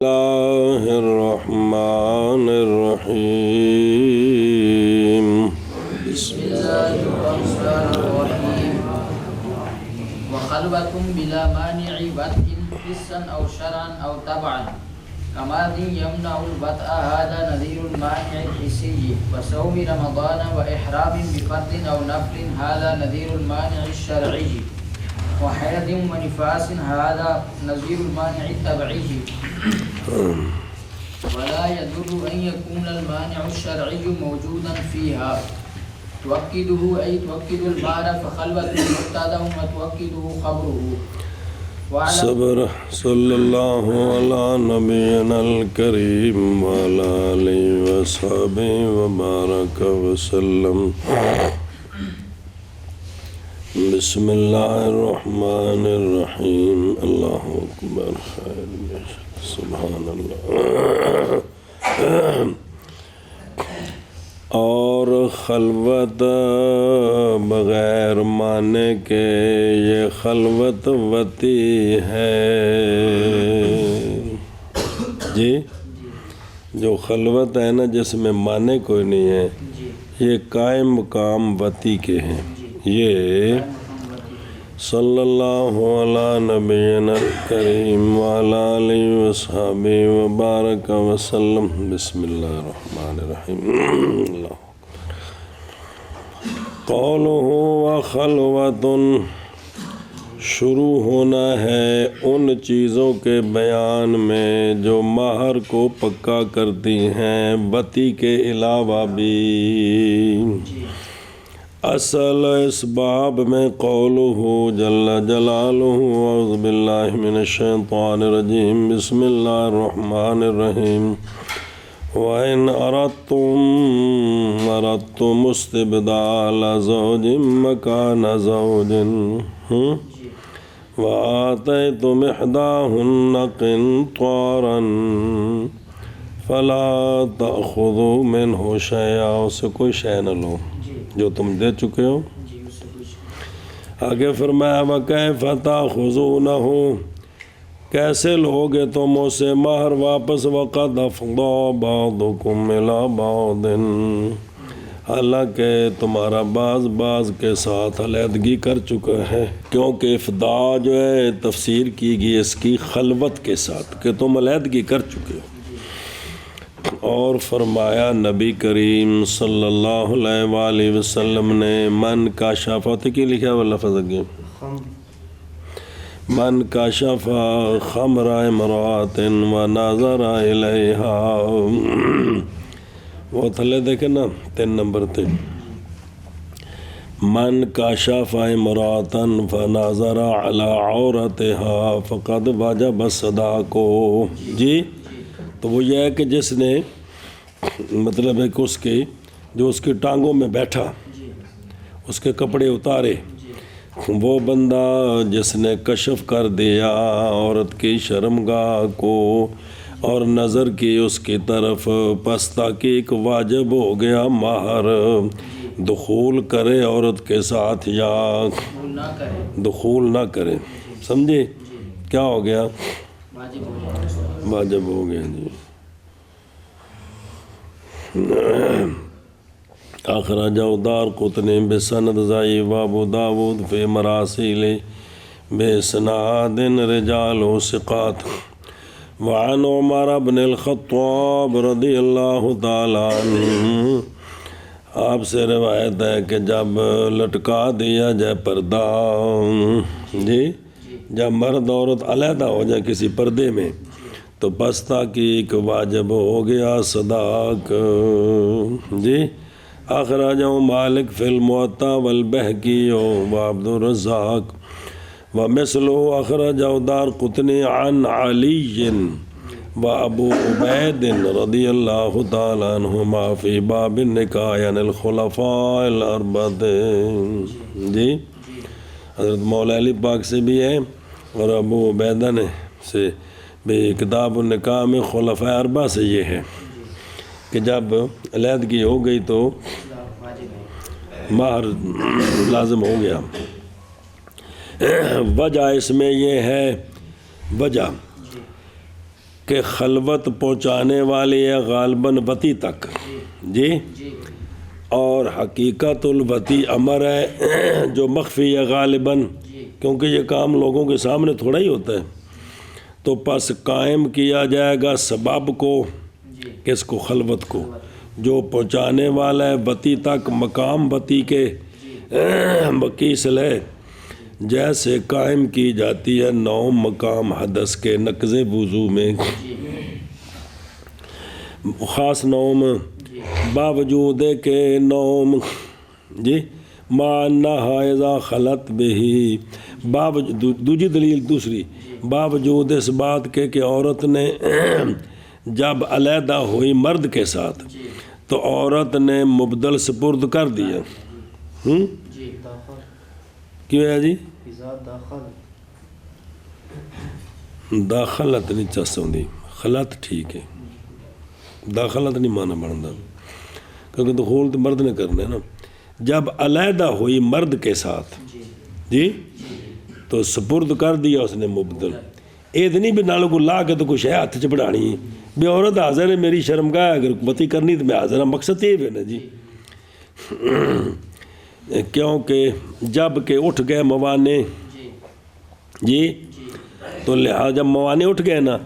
اللہ الرحمن الرحیم بسم اللہ الرحمن الرحیم وخلوة بلا مانع بدء حسا أو شرعا أو تبعا كماض يمنع البدء هذا نظير المانع الحسي وصوم رمضان وإحرام بفرض أو نفل هذا نظير المانع الشرعي وحيض ونفاس هذا نظير المانع التبعي ولا يضر أن يكون المانع الشرعي موجودا فيها توكده أي توكد المال فخلوة مبتدأ وتوكده خبره صبر صلی اللہ علی نبینا الکریم وعلی آلہ وصحبہ وبارک وسلم بسم اللہ الرحمن الرحیم اللہ اکبر خیر سبحان اللہ اور خلوت بغیر مانے کے یہ خلوت وتی ہے جی جو خلوت ہے نا جس میں مانے کوئی نہیں ہے یہ قائم مقام وتی کے ہیں یہ صلی اللہ علی نبینا الکریم وعلی آلہ وصحبہ وبارک وسلم بسم اللہ الرحمن الرحیم قولہ وخلوۃ شروع ہونا ہے ان چیزوں کے بیان میں جو مہر کو پکا کرتی ہیں وتی کے علاوہ بھی اصل اس باب میں قولہ جل جلالہ اعوذ باللہ من الشیطان الرجیم بسم اللہ الرحمن الرحیم وَإِنْ أَرَدْتُمُ اسْتِبْدَالَ زَوْجٍ مَّكَانَ زَوْجٍ وَآتَيْتُمْ إِحْدَاهُنَّ قِنطَارًا فَلَا تَأْخُذُوا مِنْهُ شَيْئًا اس سے کوئی شے نہ لو جو تم دے چکے ہو آگے فرمایا وَكَيْفَ تَأْخُذُونَهُ کیسے لوگے تم اسے مہر واپس وقد افضى بعضكم إلى بعض حالانکہ تمہارا بعض کے ساتھ علیحدگی کر چکا ہے کیونکہ افضاء جو ہے تفسیر کی گئی اس کی خلوت کے ساتھ کہ تم علیحدگی کر چکے ہو اور فرمایا نبی کریم صلی اللہ علیہ وآلہ وسلم نے من کاشف کی لکھا ہوا لفظ اگے من کاشف خمر امرأۃ ونظر الیہا وہ تھلے دیکھیں نا 3 نمبر تے من کاشف امرأۃ فنظر علی عورتها فقد وجب الصداق جی تو وہ یہ ہے کہ جس نے مطلب ہے کہ جو اس کی ٹانگوں میں بیٹھا اس کے کپڑے اتارے وہ بندہ جس نے کشف کر دیا عورت کی شرمگاہ کو اور نظر کی اس کی طرف پس تحقیق واجب ہو گیا مہر دخول کرے عورت کے ساتھ یا دخول نہ کرے سمجھے کیا ہو گیا واجب ہو گیا جی اخرجہ دارقطنی بسند ضعیف وابو داود فی مراسیل بسناد رجال ثقات وعن عمر بن الخطاب رضی اللہ تعالی عنہ آپ سے روایت ہے کہ جب لٹکا دیا جائے پردہ جی جب مرد عورت علیحدہ ہو جائے کسی پردے میں تو پس تحقیق واجب ہو گیا صداق جی اخرجہ مالک فی الموطا والبہقی وعبد الرزاق ومثلہ اخرجہ دارقطنی عن علی وابو عبید رضی اللہ تعالی عنہما فی باب النکاح عن الخلفاء الاربعۃ جی حضرت مولا علی پاک سے بھی ہے اور ابو عبیدہ نے سے بھی کتاب النکاح میں خلفاء اربعہ سے یہ ہے کہ جب علیحدگی ہو گئی تو مہر لازم ہو گیا وجہ اس میں یہ ہے وجہ کہ خلوت پہنچانے والی ہے غالباً وتی تک، جی، جی اور حقیقت الوتی امر ہے جو مخفی ہے غالباً، کیونکہ یہ کام لوگوں کے سامنے تھوڑا ہی ہوتا ہے، تو پس قائم کیا جائے گا سبب کو، کس کو؟ خلوت کو، جو پہنچانے والا ہے وتی تک، مقام وتی کے بکی صلح، جیسے قائم کی جاتی ہے نوم مقام حدث کے نقض وضو میں، خاص نوم باوجود کے نوم، جی، معنی حائزہ خلط بہی، دوسری دلیل، دوسری باوجود اس بات کے کہ عورت نے جب علیحدہ ہوئی مرد کے ساتھ تو عورت نے مبدل سپرد کر دیا، کیوں ہے جی؟ داخلت نہیں چسوندی، خلط ٹھیک ہے، داخلت نہیں مانا بنتا، کیونکہ دخول تو مرد نے کرنا ہے نا، جب علیحدہ ہوئی مرد کے ساتھ، جی، تو سپرد کر دیا اس نے مبدل، اتنی بھی نالوں کو لا کے تو کچھ ہے ہاتھ چپڑانی بھی عورت حاضر ہے میری شرمگاہ، اگر وتی کرنی تو میں حاضر ہوں، مقصد یہ ہے نا جی، کیونکہ جب کہ اٹھ گئے موانے، جی، تو لہٰذا جب موانے اٹھ گئے نا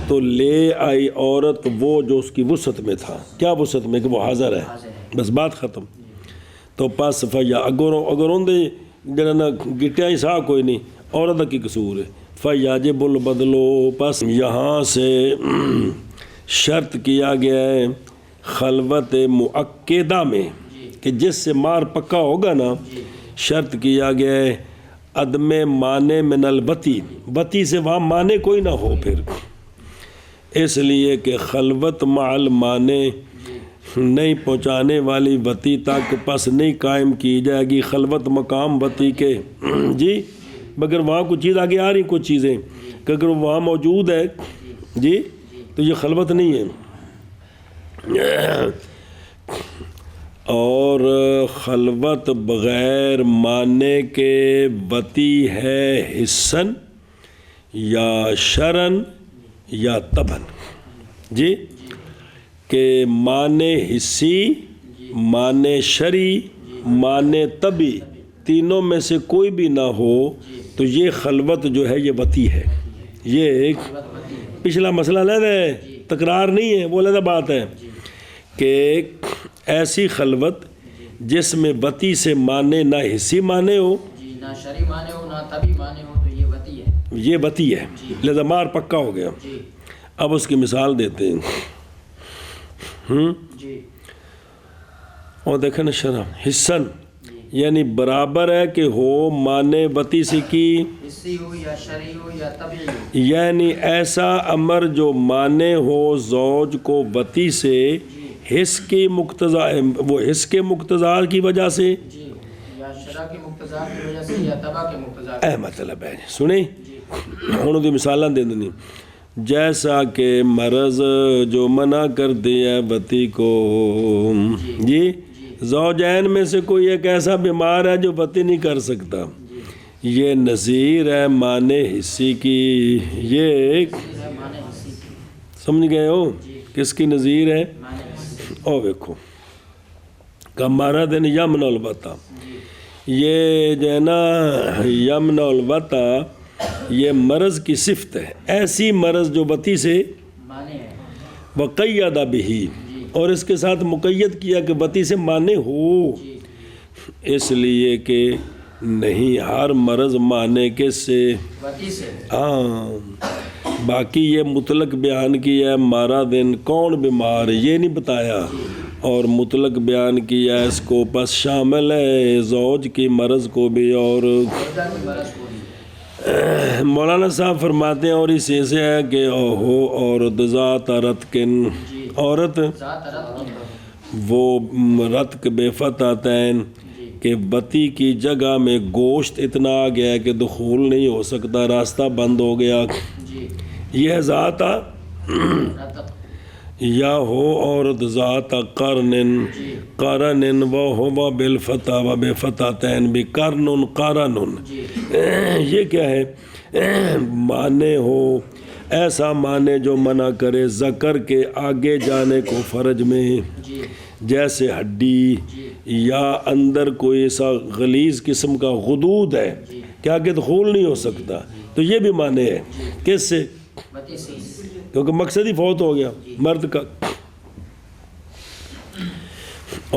تو لے آئی عورت وہ جو اس کی وسعت میں تھا، کیا وسعت میں؟ کہ وہ حاضر ہے، بس بات ختم، تو پس فیا اگر اندے جڑا نا گٹیا ہی سا کوئی نہیں، عورت کی قصور ہے، فیاجب البدلو، پس یہاں سے شرط کیا گیا ہے خلوت مؤکدہ میں کہ جس سے مار پکا ہوگا نا، شرط کیا گیا ہے عدم مانے من البتی، بتی سے وہاں مانے کوئی نہ ہو، پھر اس لیے کہ خلوت مع المانے نہیں پہنچانے والی وتی تک پس نہیں قائم کی جائے گی خلوت مقام وتی کے، جی، مگر وہاں کچھ چیز آگے آ رہی، کچھ چیزیں کہ اگر وہاں موجود ہے، جی، تو یہ خلوت نہیں ہے، اور خلوت بغیر مانے کے وتی ہے حسن یا شرن یا تبن، جی، کہ مانے حسی، مانے شرعی، مانے طبی، تینوں میں سے کوئی بھی نہ ہو تو یہ خلوت جو ہے یہ وتی ہے، یہ ایک پچھلا مسئلہ علیحدہ ہے، تکرار نہیں ہے، وہ علیحدہ بات ہے کہ ایسی خلوت جس میں وتی سے مانے نہ حسی مانے ہو، نہ شرعی مانے ہو نہ طبی مانے ہو، تو یہ وتی ہے، یہ وتی ہے، لہذا مار پکا ہو گیا۔ اب اس کی مثال دیتے ہیں، اور دیکھیں نا شرح حسن یعنی برابر ہے کہ ہو مانے وتی سے کی، حسی ہو یا شرعی ہو یا طبعی ہو، یعنی ایسا امر جو مانے ہو زوج کو وتی سے حس کی مقتضا، وہ حس کے مقتضا کی وجہ سے، یا شرع کے مقتضا کی وجہ سے یا طبع کے مقتضا کی، مطلب ہے سنیں ہوں دی مثالاں دے دینی، جیسا کہ مرض جو منع کر دیا وتی کو، جی، زوجین میں سے کوئی ایک ایسا بیمار ہے جو وتی نہیں کر سکتا، یہ نظیر ہے مانے حسی کی، یہ ایک سمجھ گئے ہو کس کی نظیر ہے؟ او دیکھو کمارا دن یمن البتہ، یہ جو ہے نا یمن البتہ یہ مرض کی صفت ہے، ایسی مرض جو وتی سے وقید بہی، اور اس کے ساتھ مقید کیا کہ وتی سے مانے ہو، اس لیے کہ نہیں ہر مرض مانے کے سے، ہاں، باقی یہ مطلق بیان کیا ہے مارا دن کون بیمار یہ نہیں بتایا، اور مطلق بیان کیا ہے اس کو، پس شامل ہے زوج کی مرض کو بھی، اور مولانا صاحب فرماتے ہیں اور اس سے ہے کہ ہو عورت ذات رتقن، عورت وہ رتق بے فتحتین کہ وتی کی جگہ میں گوشت اتنا آ گیا کہ دخول نہیں ہو سکتا، راستہ بند ہو گیا، یہ ذات یا ہو عورت ذات قرن، قرن و ہوا بالفتح و بے فتحتین بھی قرن قرن، یہ کیا ہے؟ مانے ہو ایسا معنی جو منع کرے ذکر کے آگے جانے کو فرج میں، جی جیسے ہڈی یا اندر کوئی ایسا غلیظ قسم کا غدود ہے کہ آگے دخول نہیں ہو سکتا، تو یہ بھی معنی ہے کس سے؟ بتی سے، کیونکہ مقصد ہی فوت ہو گیا مرد کا۔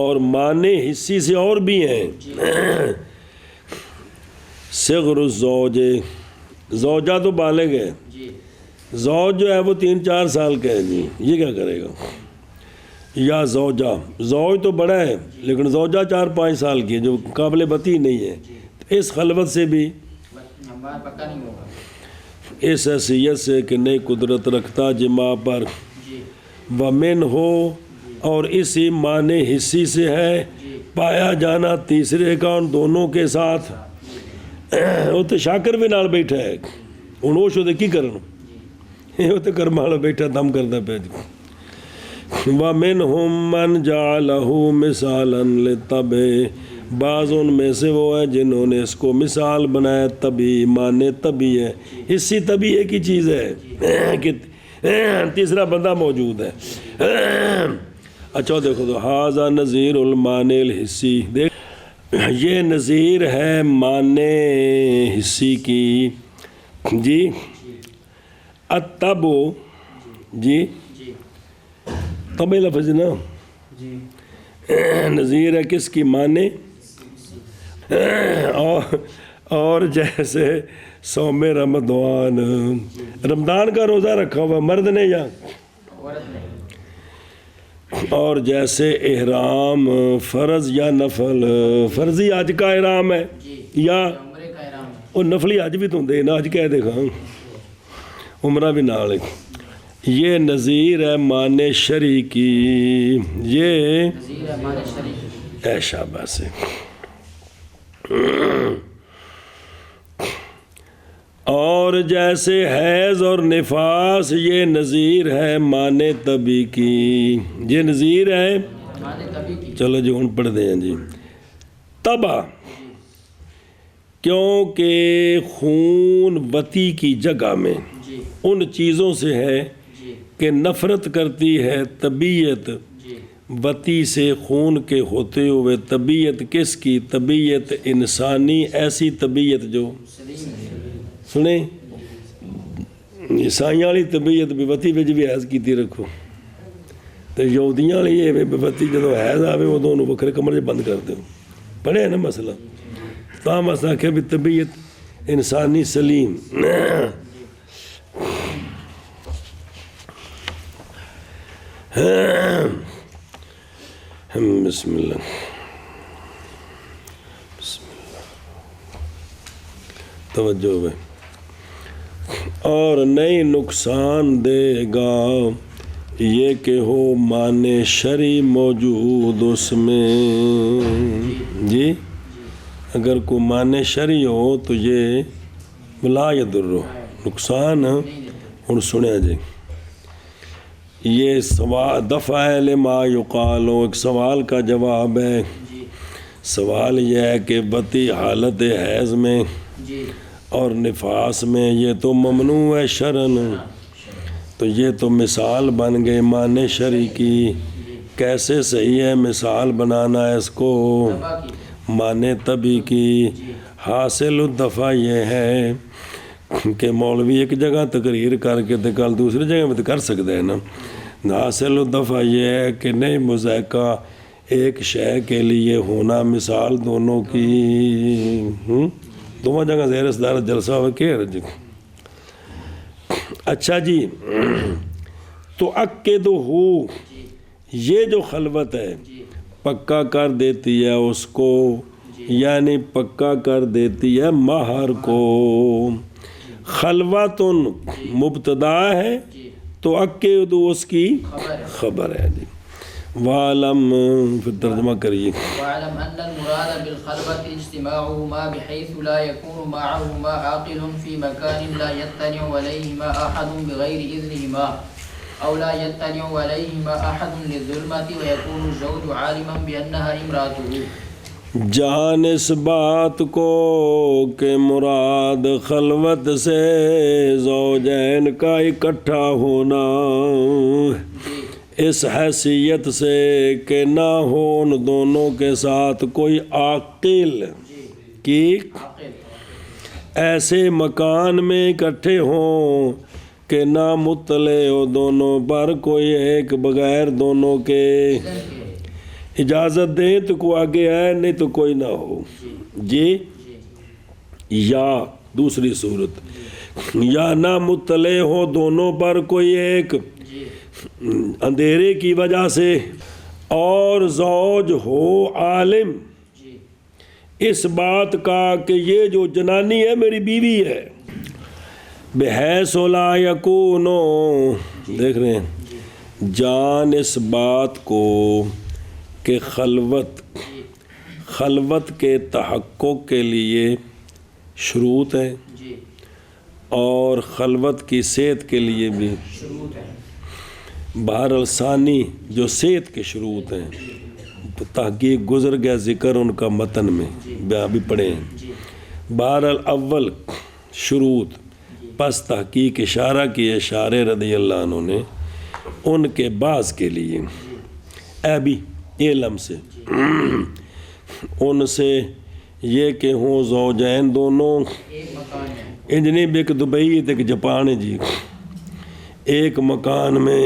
اور معنی حصی سے اور بھی ہیں، صغر الزوج، زوجہ تو بالغ ہے، جی زوج جو ہے وہ 3-4 سال کا ہے جی، یہ کیا کرے گا؟ یا زوجہ، زوج تو بڑا ہے لیکن زوجہ 4-5 سال کی ہے جو قابل بتی نہیں ہے، اس خلوت سے بھی ہمارا پکا نہیں ہوگا، اس حیثیت سے کہ نہیں قدرت رکھتا جماع پر، جی ومن ہو، اور اسی معنی حصی سے ہے پایا جانا تیسرے کا ان دونوں کے ساتھ۔ وہ تو شاکر بھی نال بیٹھا ہے، ہوں وہ شو کی کرن، وہ تو کرم والا بیٹھا دم کرتا پہ جی۔ وَمِنْهُمْ مَنْ جَعَلَهُ مِثَالًا لِلطَّبْعِ، بعض ان میں سے وہ ہیں جنہوں نے اس کو مثال بنایا، طبی معنی طبی ہے، اسی طبی ایک ہی چیز ہے کہ تیسرا بندہ موجود ہے۔ اچھا دیکھو تو ھذا نظیر المعنی الحسی، دیکھ یہ نظیر ہے معنی حصی کی جی، الطبع جی، طبع لفظ نا، نظیر ہے کس کی؟ معنی، اور جیسے صوم رمضان، رمضان کا روزہ رکھا ہوا مرد نے یا عورت نہیں، اور جیسے احرام فرض یا نفل، فرضی حج کا احرام ہے یا عمرے کا احرام ہے، وہ نفلی حج بھی تم دے نا، حج کہہ دے گا عمرہ بھی نال ہے۔ یہ نظیر ہے معنی شرعی کی، یہ نظیر ہے معنی شریف، اے شاباش ہے۔ اور جیسے حیض اور نفاس یہ نظیر ہے معنی طبی کی، یہ نظیر ہے، معنی طبی کی، چلو جی ہوں پڑھ دیں جی۔ طبع کیونکہ خون وتی کی جگہ میں جی ان چیزوں سے ہے جی کہ نفرت کرتی ہے طبیعت جی وتی سے، خون کے ہوتے ہوئے طبیعت کس کی؟ طبیعت انسانی، ایسی طبیعت جو سلیم ہے، سنیں عیسائیاں والی طبیعت بھی وتی بچ بھی حیض کیتی رکھو، تو یہودیاں والی یہ وتی جدو حیض آوے وہ دونوں وکھرے کمرے بند کر دو، پڑھے نا مسئلہ، تاں مسئلہ کہ بھی طبیعت انسانی سلیم۔ بسم اللہ، بسم اللہ، توجہ ہے، اور نہیں نقصان دے گا یہ کہ ہو معنی شرعی موجود اس میں جی، اگر کو معنی شرعی ہو تو یہ لا یضر، نقصان ہوں سنیا جی، یہ دفع ہے لما یقال، ایک سوال کا جواب ہے، سوال یہ ہے کہ بتی حالت حیض میں جی اور نفاس میں یہ تو ممنوع ہے شرعن، تو یہ تو مثال بن گئے معنی شرعی کی، کیسے صحیح ہے مثال بنانا ہے اس کو دفع کی، معنی طبی کی؟ حاصل الدفع یہ ہے کہ مولوی ایک جگہ تقریر کر کے تو کل دوسری جگہ میں تو کر سکتے ہیں نا، حاصل الدفع یہ ہے کہ نہیں مذائقہ ایک شے کے لیے ہونا، مثال دونوں کی، دونوں جگہ زیر صدارت جلسہ ہوا کہ جی۔ اچھا جی، تو عقد ہو، یہ جو خلوت ہے پکا کر دیتی ہے اس کو، یعنی پکا کر دیتی ہے مہر کو، خلوت مبتدا ہے تو عقد اس کی خبر ہے جی۔ وعلم، پھر ترجمہ کریے۔ واعلم ان المراد بالخلوة اجتماعهما بحيث لا يكون معهما عاقل في مكان لا يطلع عليهما احد بغير اذنهما او لا يطلع عليهما احد للظلمة ويكون الزوج عالما بانها امراته۔ جان اس بات کو کہ مراد خلوت سے زوجین کا اکٹھا ہونا، اس حیثیت سے کہ نہ ہو ان دونوں کے ساتھ کوئی عاقل کی ایسے مکان میں اکٹھے ہوں کہ نہ مطلع ہو دونوں پر کوئی ایک بغیر دونوں کے اجازت دیں تو کوئی آگے ہے، نہیں تو کوئی نہ ہو جی۔ یا دوسری صورت، یا نہ مطلع ہو دونوں پر کوئی ایک اندھیرے کی وجہ سے، اور زوج ہو عالم اس بات کا کہ یہ جو جنانی ہے میری بیوی ہے، بحیث لا یکونو، دیکھ رہے ہیں، جان اس بات کو کہ خلوت کے تحقق کے لیے شروط ہیں اور خلوت کی صحت کے لیے بھی بہرحال ثانی جو صحت کے شروط ہیں، تحقیق گزر گیا ذکر ان کا متن میں بھی پڑھے ہیں۔ بہرحال اول شروط پس تحقیق اشارہ کیے اشارے رضی اللہ عنہ نے ان کے بعض کے لیے ابھی علم سے ان سے یہ کہ ہوں زوجین دونوں انجنی بھی ایک دبئی ایک جاپان جی ایک مکان میں،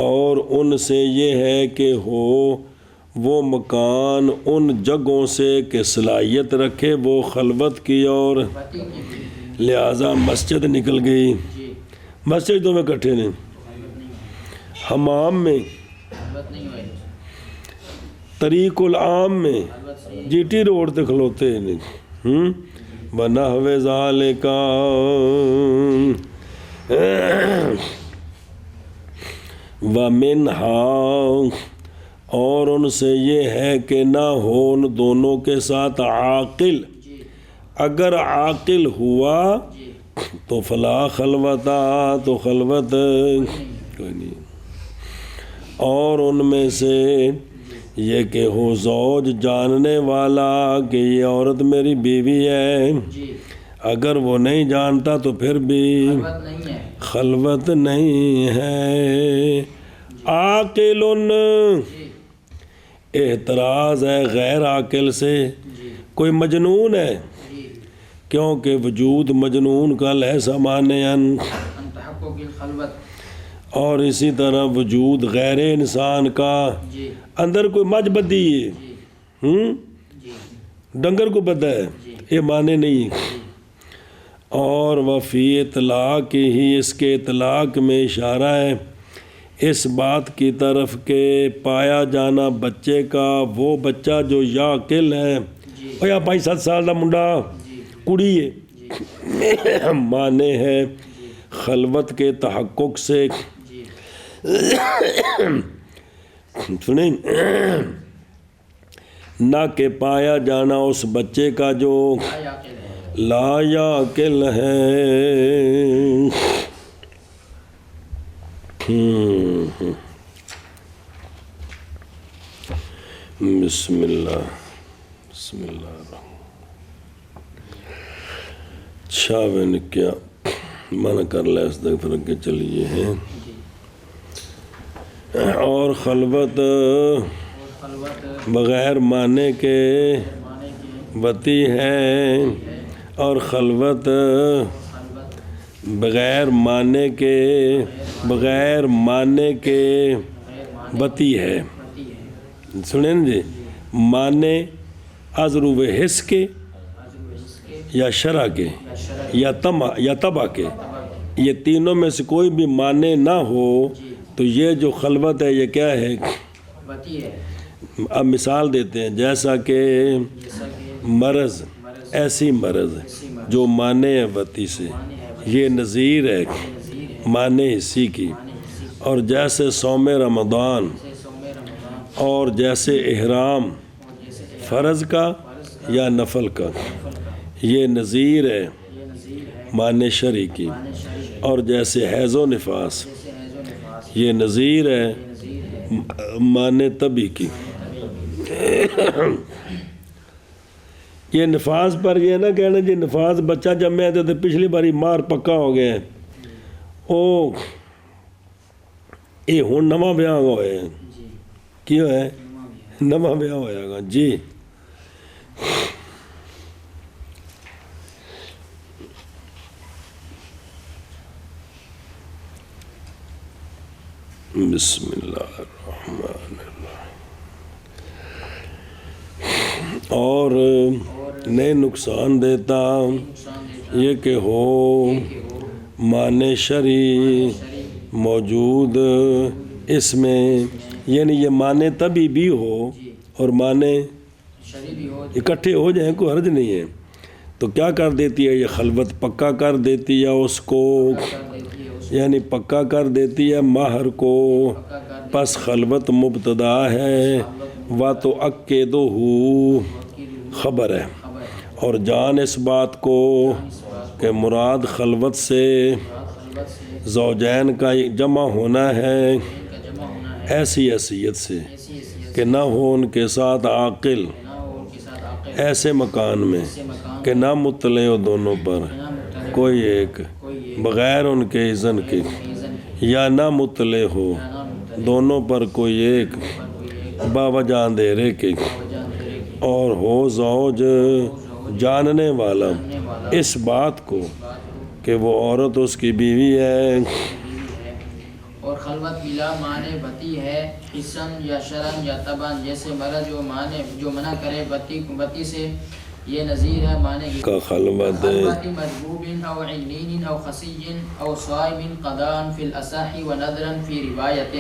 اور ان سے یہ ہے کہ ہو وہ مکان ان جگہوں سے کہ صلاحیت رکھے وہ خلوت کی، اور لہذا مسجد نکل گئی، مسجدوں میں کٹھے نہیں، حمام میں، طریق العام میں، جی ٹی روڈ تے کھلوتے نہیں، بنحو ذالک ومنہا، اور ان سے یہ ہے کہ نہ ہو ان دونوں کے ساتھ عاقل، اگر عاقل ہوا تو فلا خلوتا، تو خلوت کوئی نہیں، اور ان میں سے یہ کہ ہو زوج جاننے والا کہ یہ عورت میری بیوی ہے، اگر وہ نہیں جانتا تو پھر بھی خلوت نہیں ہے۔ عاقل اعتراض ہے غیر عاقل سے، کوئی مجنون ہے، کیونکہ وجود مجنون کا لیسا مانعن، اور اسی طرح وجود غیر انسان کا اندر کوئی مجھ بدی ہے، ڈنگر کو پتہ ہے، یہ معنی نہیں، اور وفی اطلاق ہی، اس کے اطلاق میں اشارہ ہے اس بات کی طرف کہ پایا جانا بچے کا وہ بچہ جو یاقل ہے، اور یا 5-7 سال کا منڈا کڑی ہے، معنی ہے خلوت کے تحقق سے، سنیں، نہ کہ پایا جانا اس بچے کا جو لا یاقل ہے۔ بسم اللہ الرحمن۔ چھاوے نے کیا منع کر لیا اس تک فرق کے چلیے ہیں، اور خلوت بغیر معنی کے وتی ہے، اور خلوت بغیر معنی کے وتی ہے، سنیں جی، معنی ازرو حس کے یا شرع کے یا طبع کے، یہ تینوں میں سے کوئی بھی معنی نہ ہو تو یہ جو خلوت ہے یہ کیا ہے؟ اب مثال دیتے ہیں، جیسا کہ مرض، ایسی مرض جو معنی ہے وتی سے، یہ نظیر ہے معنی حصی کی، اور جیسے صوم رمضان، اور جیسے احرام فرض کا یا نفل کا، یہ نظیر ہے معنی شرعی کی، اور جیسے حیض و نفاس یہ نظیر ہے معنی طبعی کی۔ یہ نفاذ پر یہ نہ کہنا جی نفاذ بچہ جمے تو پچھلی باری مار پکا ہو گیا وہ یہ ہوں نواں بیاہ ہوئے کی ہوئے نواں بیاہ ہویا گا جی بسم اللہ الرحمن الرحیم اور نہیں نقصان دیتا یہ کہ ہو معنی شرعی موجود اس میں، یعنی یہ معنی تبھی بھی ہو اور معنی اکٹھے ہو جائیں کوئی حرج نہیں ہے، تو کیا کر دیتی ہے یہ خلوت پکا کر دیتی ہے اس کو، یعنی پکا کر دیتی ہے مہر کو، پس خلوت مبتدا ہے و تو عقیدہ خبر ہے، اور جان اس بات کو کہ مراد خلوت سے زوجین کا جمع ہونا ہے ایسی حیثیت سے کہ نہ ہو ان کے ساتھ عاقل ایسے مکان میں کہ نہ مطلع ہو دونوں پر کوئی ایک بغیر ان کے اذن کے، یا نہ مطلع ہو دونوں پر کوئی ایک باوجہ اندھیرے کے، اور ہو زوج جاننے والا اس بات کو کہ وہ عورت اس کی بیوی ہے، اور خلوت بلا معنی بتی ہے حسن یا شرن یا طبعاً، جیسے مرد جو منع کرے بتی سے، یہ نظیر ہے معنی کا خلوت مجبوب او عنین او خسی او صائم قضاء فی الاصح و نذرا فی روایت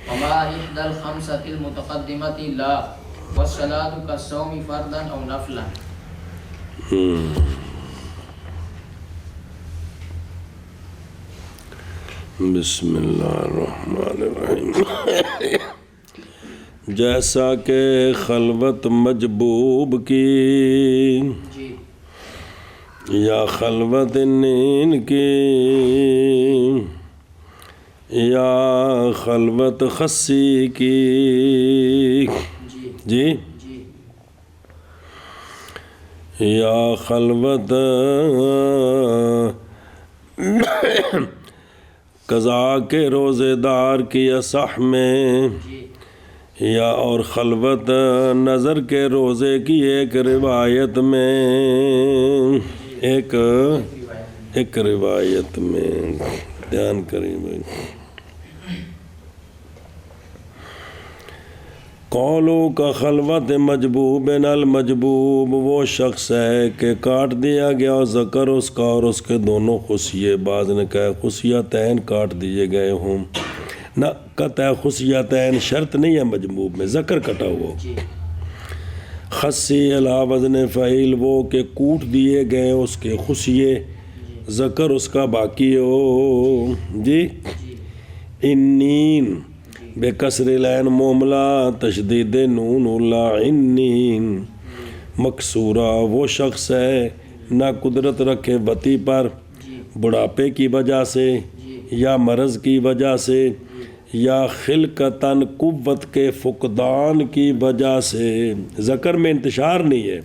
وما احدى الخمسة المتقدمة لا والصلاة كالصوم فرضا او نفلا۔ بسم اللہ الرحمن الرحیم۔ جیسا کہ خلوت مجبوب کی یا خلوت نین کی یا خلوت خسی کی جی یا خلوت قضاء کے روزے دار کی اصح میں، یا اور خلوت نظر کے روزے کی ایک روایت میں، ایک روایت میں دھیان کریں بھائی۔ قولو کا خلوت مجبوب المجبوب وہ شخص ہے کہ کاٹ دیا گیا ذکر اس کا اور اس کے دونوں خصیے، بعض نے کہا خصیتین کاٹ دیے گئے ہوں، نہ قطع خصیتین شرط نہیں ہے مجبوب میں، ذکر کٹا ہوا، خصی علی وزن فعیل وہ کہ کوٹ دیے گئے اس کے خصیے، ذکر اس کا باقی ہو جی۔ انین بے کسر العین موملہ تشدید نون اللہ عنین مکسورہ وہ شخص ہے نہ قدرت رکھے وتی پر بڑھاپے کی وجہ سے یا مرض کی وجہ سے یا خلقتاً قوت کے فقدان کی وجہ سے، ذکر میں انتشار نہیں ہے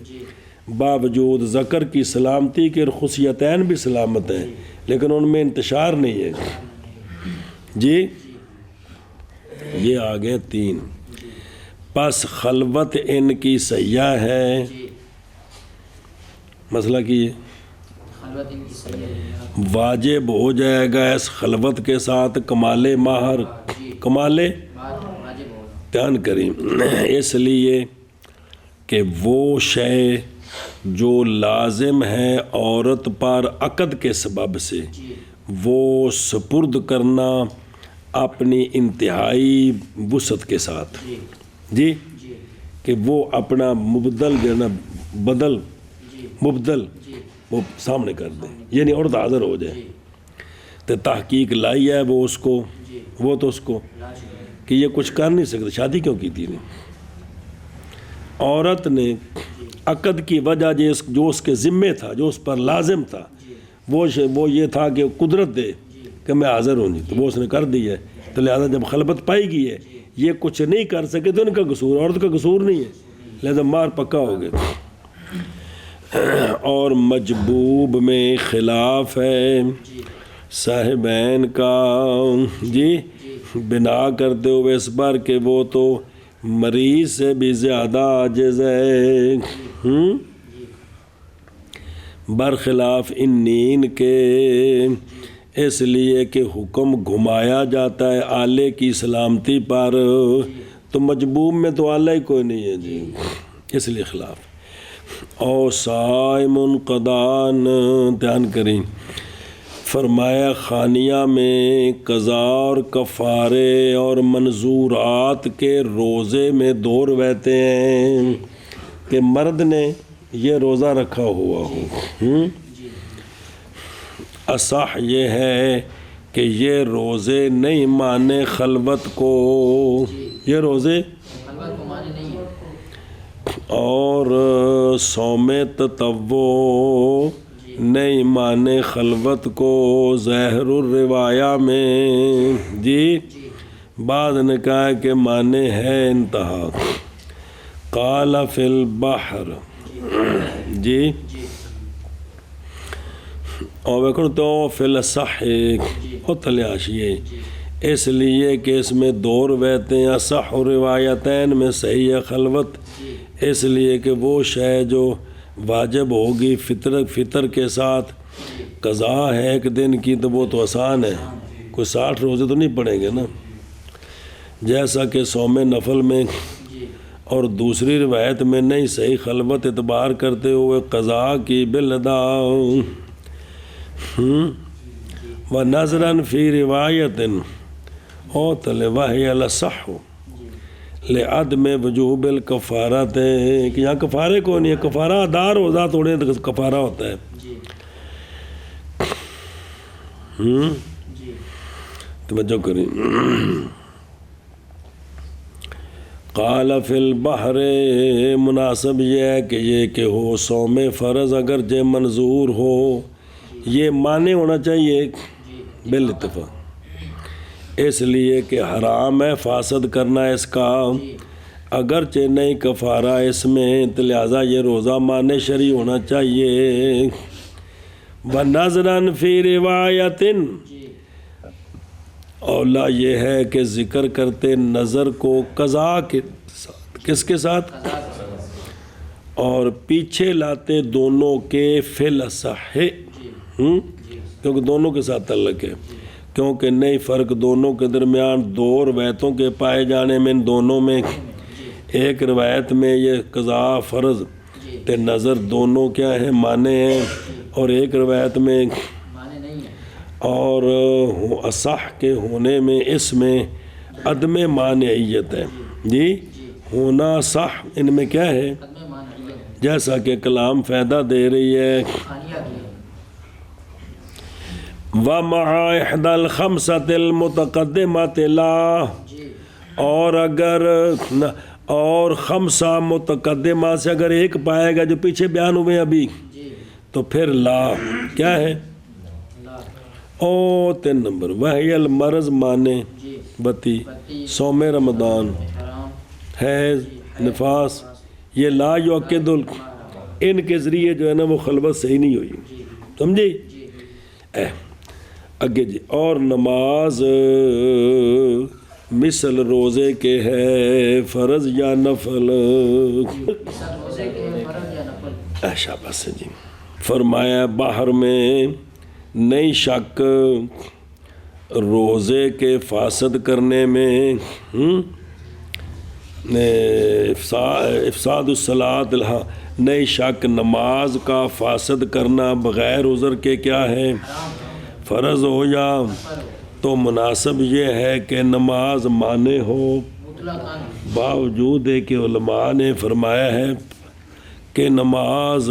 باوجود ذکر کی سلامتی کے خصیتین بھی سلامت ہیں لیکن ان میں انتشار نہیں ہے جی۔ یہ آگے تین، پس خلوت ان کی سیاح ہے، مسئلہ کی واجب ہو جائے گا اس خلوت کے ساتھ کمال مہر، کمال دھیان کریں، اس لیے کہ وہ شے جو لازم ہے عورت پر عقد کے سبب سے وہ سپرد کرنا اپنی انتہائی وسعت کے ساتھ جی، کہ وہ اپنا مبدل دینا بدل مبدل وہ سامنے کر دیں، یعنی عورت حاضر ہو جائے، تو تحقیق لائی ہے وہ اس کو، وہ تو اس کو کہ یہ کچھ کر نہیں سکتے، شادی کیوں کی تھی عورت نے عقد کی وجہ جو اس کے ذمے تھا، جو اس پر لازم تھا، وہ یہ تھا کہ قدرت دے کہ میں حاضر ہوں، تو وہ اس نے کر دی ہے، تو لہذا جب خلوت پائی گئی ہے یہ کچھ نہیں کر سکے تو ان کا قصور، عورت کا قصور نہیں ہے، لہذا مار پکا ہو گیا۔ اور مجبوب میں خلاف ہے صاحبین کا جی، بنا کرتے ہوئے اس پر کہ وہ تو مریض سے بھی زیادہ عاجز ہے، برخلاف ان نین کے، اس لیے کہ حکم گھمایا جاتا ہے آلے کی سلامتی پر، تو مجبوب میں تو آلہ ہی کوئی نہیں ہے جی، اس لیے خلاف۔ او صائم قدان، دھیان کریں، فرمایا خانیہ میں قضا اور کفارے اور منظورات کے روزے میں 2 روایتیں ہیں کہ مرد نے یہ روزہ رکھا ہوا ہو، اصح یہ ہے کہ یہ روزے نہیں مانے خلوت کو، یہ روزے اور صوم تطوع نہیں مانے خلوت کو، ظاہر الروایہ میں جی بعد نے کہا کہ مانے ہے انتہا۔ قال فی البحر جی، اور ویکھو تو فی الاصح اور تلیاشیے، اس لیے کہ اس میں 2 روایتیں، اصح روایتین میں صحیح ہے خلوت، اس لیے کہ وہ شے جو واجب ہوگی فطر کے ساتھ قضا ہے 1 دن کی، تو وہ تو آسان ہے، کوئی 60 روزے تو نہیں پڑیں گے نا، جیسا کہ صوم نفل میں اور دوسری روایت میں نہیں صحیح خلوت اعتبار کرتے ہوئے قضا کی بالادا۔ وَنَظْرًا فِي رِوَایَةٍ اوتل وَهِيَ الْأَصَحُّ لِعَدْمِ وُجُوبِ الْكَفَارَةِ، کہ یہاں کفارے کو نہیں ہے، کفارہ ادا روزہ توڑے تو کفارہ ہوتا ہے۔ توجہ کریں۔ قال فی البحر، مناسب یہ ہے کہ یہ کہ ہو صوم فرض اگرچہ منظور ہو، یہ مانے ہونا چاہیے بالاتفاق، اس لیے کہ حرام ہے فاسد کرنا اس کا، اگرچہ نہیں کفارہ اس میں، تو لہٰذا یہ روزہ مانے شرعی ہونا چاہیے۔ وَنَظْرًا فِي رِوَایَةٍ، اولا یہ ہے کہ ذکر کرتے نظر کو قضا کے ساتھ، کس کے ساتھ؟ اور پیچھے لاتے دونوں کے فی الاصح، کیونکہ دونوں کے ساتھ تعلق ہے، کیونکہ نئی فرق دونوں کے درمیان 2 روایتوں کے پائے جانے میں، ان دونوں میں ایک روایت میں یہ قضا فرض تے نظر دونوں کیا ہیں مانے ہیں، اور ایک روایت میں اور اصح کے ہونے میں اس میں عدم مانعیت ہے جی، ہونا صح ان میں کیا ہے، جیسا کہ کلام فائدہ دے رہی ہے۔ وَمَعَ إِحْدَى الْخَمْسَةِ الْمُتَقَدِّمَةِ لَا، اور اگر اور 5 متقدمہ سے اگر ایک پائے گا جو پیچھے بیان ہوئے ابھی، تو پھر لا کیا ہے، او 3 نمبر، وحی المرض مانے بتی، صوم رمضان، حیض، نفاس، یہ لا یؤکد، ان کے ذریعے جو ہے نا وہ خلوت صحیح نہیں ہوئی، سمجھے؟ آگے جی، اور نماز مثل روزے کے ہے، فرض یا نفل، شاباش جی، فرمایا باہر میں نہیں شک روزے کے فاسد کرنے میں، افساد الصلاۃ، نہیں شک نماز کا فاسد کرنا بغیر عذر کے کیا ہے، فرض ہو یا، تو مناسب یہ ہے کہ نماز مانے ہو، باوجود ہے کہ علماء نے فرمایا ہے کہ نماز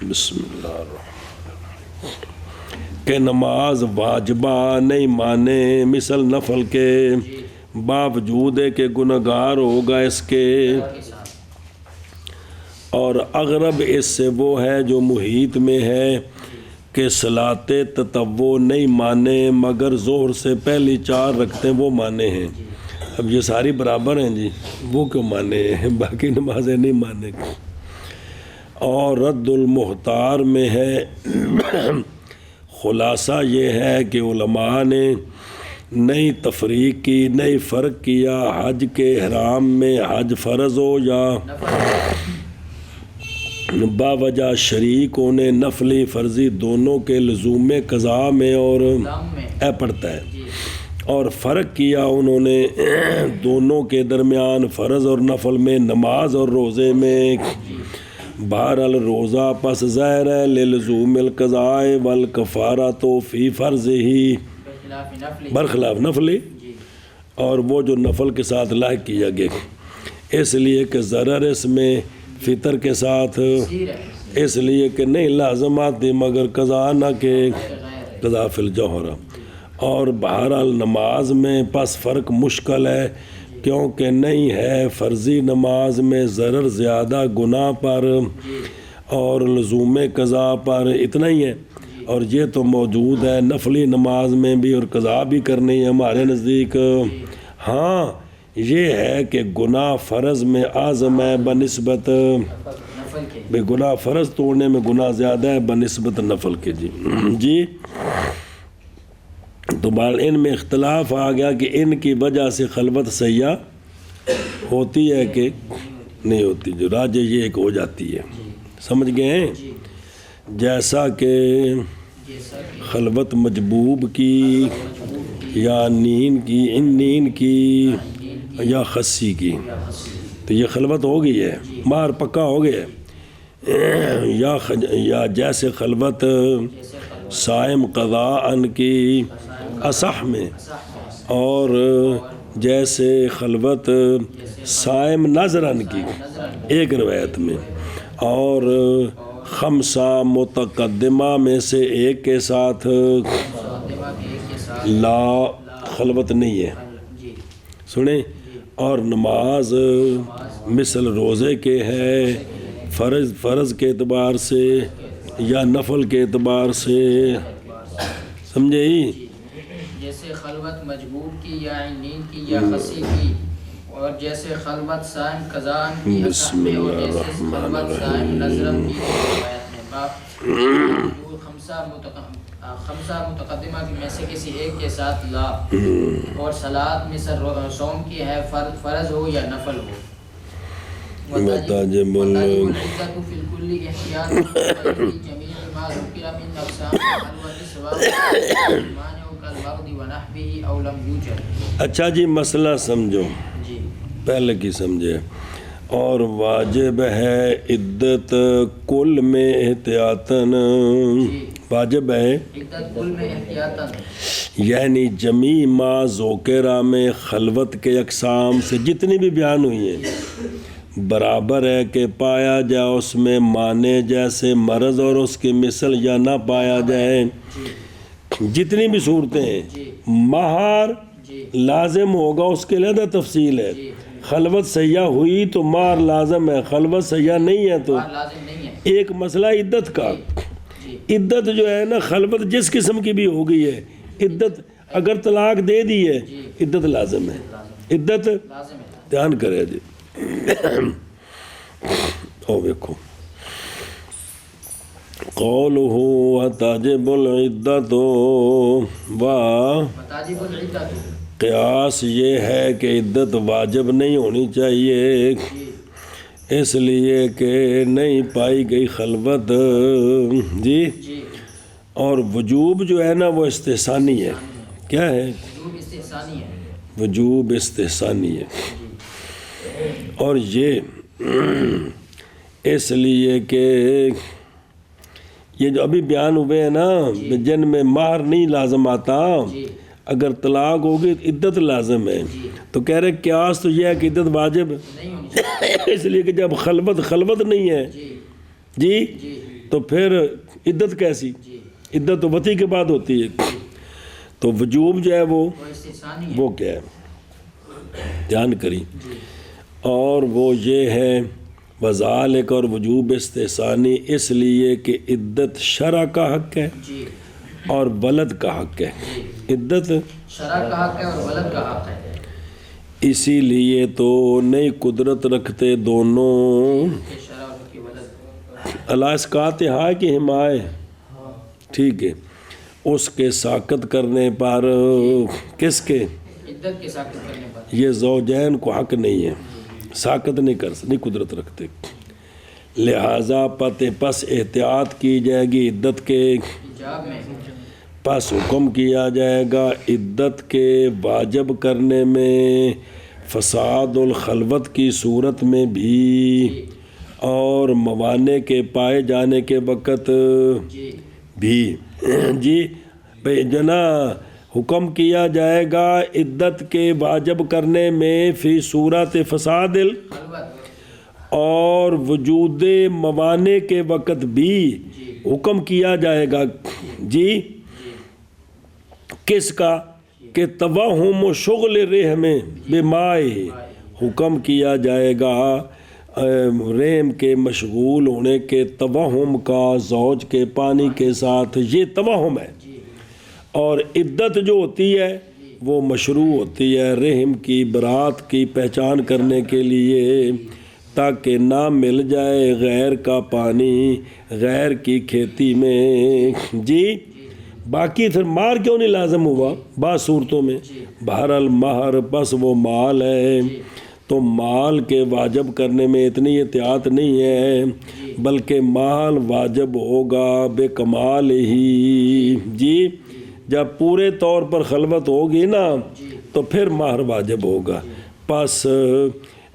بسم اللہ الرحمن، کہ نماز واجبہ نہیں مانے مثل نفل کے، باوجود ہے کہ گنہگار ہوگا اس کے، اور اغرب اس سے وہ ہے جو محیط میں ہے کہ صلاۃ تطوع نہیں مانے مگر ظہر سے پہلی 4 رکعتیں وہ مانے ہیں، اب یہ ساری برابر ہیں جی، وہ کیوں مانے ہیں، باقی نمازیں نہیں مانے. اور رد المختار میں ہے خلاصہ یہ ہے کہ علماء نے نئی تفریق کی، نئی فرق کیا حج کے احرام میں حج فرض ہو یا باوجہ شریک ہونے نفلی فرضی دونوں کے لزوم قضاء میں اور اے پڑتا ہے، اور فرق کیا انہوں نے دونوں کے درمیان فرض اور نفل میں، نماز اور روزے میں. بہرحال روزہ پس ظاہر ہے للزوم القضاء والکفارۃ فی فرض ہی برخلاف نفلی، اور وہ جو نفل کے ساتھ لاحق کیا گیا، اس لیے کہ ضرر اس میں فطر کے ساتھ، اس لیے کہ نہیں لازم آتی مگر قضا نہ کہ قضا فی الجوہر. اور بہرحال نماز میں پس فرق مشکل ہے، کیونکہ نہیں ہے فرضی نماز میں ضرر زیادہ گناہ پر اور لزوم قضا پر اتنا ہی ہے، اور یہ تو موجود ہے نفلی نماز میں بھی، اور قضا بھی کرنی ہے ہمارے نزدیک. ہاں یہ ہے کہ گناہ فرض میں اعظم ہے بنسبت، بے گناہ فرض توڑنے میں گناہ زیادہ ہے بنسبت نفل کے. جی تو ان میں اختلاف آ گیا کہ ان کی وجہ سے خلوت سیاح ہوتی ہے کہ نہیں ہوتی. جو راجہ یہ ایک ہو جاتی ہے، سمجھ گئے ہیں، جیسا کہ خلوت مجبوب کی یا نیند کی یا خصی کی، تو یہ خلوت ہو گئی ہے، مار پکا ہو گیا ہے. یا جیسے خلوت صائم قضاء کی اصح میں، اور جیسے خلوت صائم نظرن کی ایک روایت میں، اور خمسہ متقدمہ میں سے ایک کے ساتھ لا خلوت نہیں ہے. سنیں، اور نماز مثل روزے کے ہے، فرض کے اعتبار سے یا نفل کے اعتبار سے، سمجھے ہی؟ جیسے خلوت مجبوب کی یا نیند کی یا خصی کی، اور جیسے خلوت صائم قضاء کی اصح میں، اور جیسے خلوت صائم نظرن کی روایت میں. باپ خمسہ متقدمہ میں سے کسی ایک کے ساتھ لا، اور صلاۃ مثل صوم کی ہے، فرض ہو یا نفل ہو. وتجب العدۃ فی الکل احتیاط جمیع ما ذکر من اقسام الخلوۃ سواء المانع کالمرض ونحوه او لم یوجد. اچھا جی مسئلہ سمجھو، جی پہلے کی سمجھے. اور واجب ہے عدت کل میں احتیاطاً، واجب ہے عدت کل میں احتیاطاً، یعنی جمیع ما ذکر میں خلوت کے اقسام سے جتنی بھی بیان ہوئی ہیں برابر ہے کہ پایا جائے اس میں معنی جیسے مرض اور اس کی مثل، یا نہ پایا جائے. جتنی بھی صورتیں ہیں مہار لازم ہوگا، اس کے لیے تفصیل ہے. خلوت سیاح ہوئی تو مار لازم ہے، خلوت سیاح نہیں ہے تو ایک مسئلہ عدت کا. عدت جو ہے نا، خلوت جس قسم کی بھی ہو گئی ہے، عدت اگر طلاق دے دی ہے عدت لازم ہے. عدت دھیان کرے جی. او دیکھو قولہ وتجب العدۃ قیاس یہ ہے کہ عدت واجب نہیں ہونی چاہیے، اس لیے کہ نہیں پائی گئی خلوت. جی اور وجوب جو ہے نا وہ استحسانی ہے. کیا ہے؟ وجوب استحسانی ہے. اور یہ اس لیے کہ یہ جو ابھی بیان ہوئے ہیں نا، جن میں مہر نہیں لازم آتا، اگر طلاق ہوگی عدت لازم ہے. تو کہہ رہے قیاس تو یہ ہے کہ عدت واجب اس لیے کہ جب خلوت نہیں ہے جی تو پھر عدت کیسی؟ عدت تو وطی کے بعد ہوتی ہے. تو وجوب جو ہے وہ کیا ہے؟ دھیان کری. اور وہ یہ ہے وذالک، اور وجوب استحسانی اس لیے کہ عدت شرع کا حق ہے اور ولد کا حق ہے. عدت شرع کا حق ہے اور ولد کا حق ہے. اسی لیے تو نئی قدرت رکھتے دونوں کے شرع اور کی ولد اللہ اسقاط ہائے کہ حمایے ٹھیک ہے اس کے ساکت کرنے پر کس کے عدت کے ساکت کرنے پر یہ زوجین کو حق نہیں ہے ساکت نہیں قدرت رکھتے لہٰذا پس احتیاط کی جائے گی عدت کے ایجاب میں پس حکم کیا جائے گا عدت کے واجب کرنے میں فساد الخلوت کی صورت میں بھی اور موانع کے پائے جانے کے وقت جی بھی جی بھائی جنا حکم کیا جائے گا عدت کے واجب کرنے میں فی صورت فساد خلوت اور وجود موانع کے وقت بھی حکم کیا جائے گا جی کس کا کہ توہم و شغل رحم بمائے حکم کیا جائے گا رحم کے مشغول ہونے کے توہم کا زوج کے پانی کے ساتھ یہ توہم ہے اور عدت جو ہوتی ہے وہ مشروع ہوتی ہے رحم کی برات کی پہچان کرنے کے لیے تاکہ نہ مل جائے غیر کا پانی غیر کی کھیتی میں جی باقی پھر مار کیوں نہیں لازم ہوا بعض صورتوں میں بہرحال مہر بس وہ مال ہے تو مال کے واجب کرنے میں اتنی احتیاط نہیں ہے بلکہ مال واجب ہوگا بے کمال ہی جی جب پورے طور پر خلوت ہوگی نا تو پھر مہر واجب ہوگا پس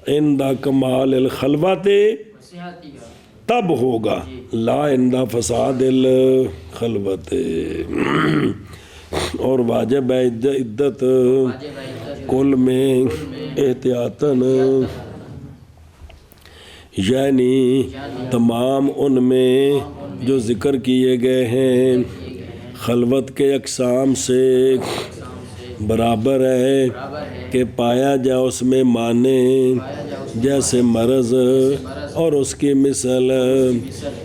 اندہ کمال الخلوت صحت تب ہوگا لا اندہ فساد الخلوت اور واجب ہے عدت کل میں احتیاطاً یعنی تمام ان میں جو ذکر کیے گئے ہیں خلوت کے اقسام سے برابر ہے کہ پایا جائے اس میں معنی جیسے مرض اور اس کی مثل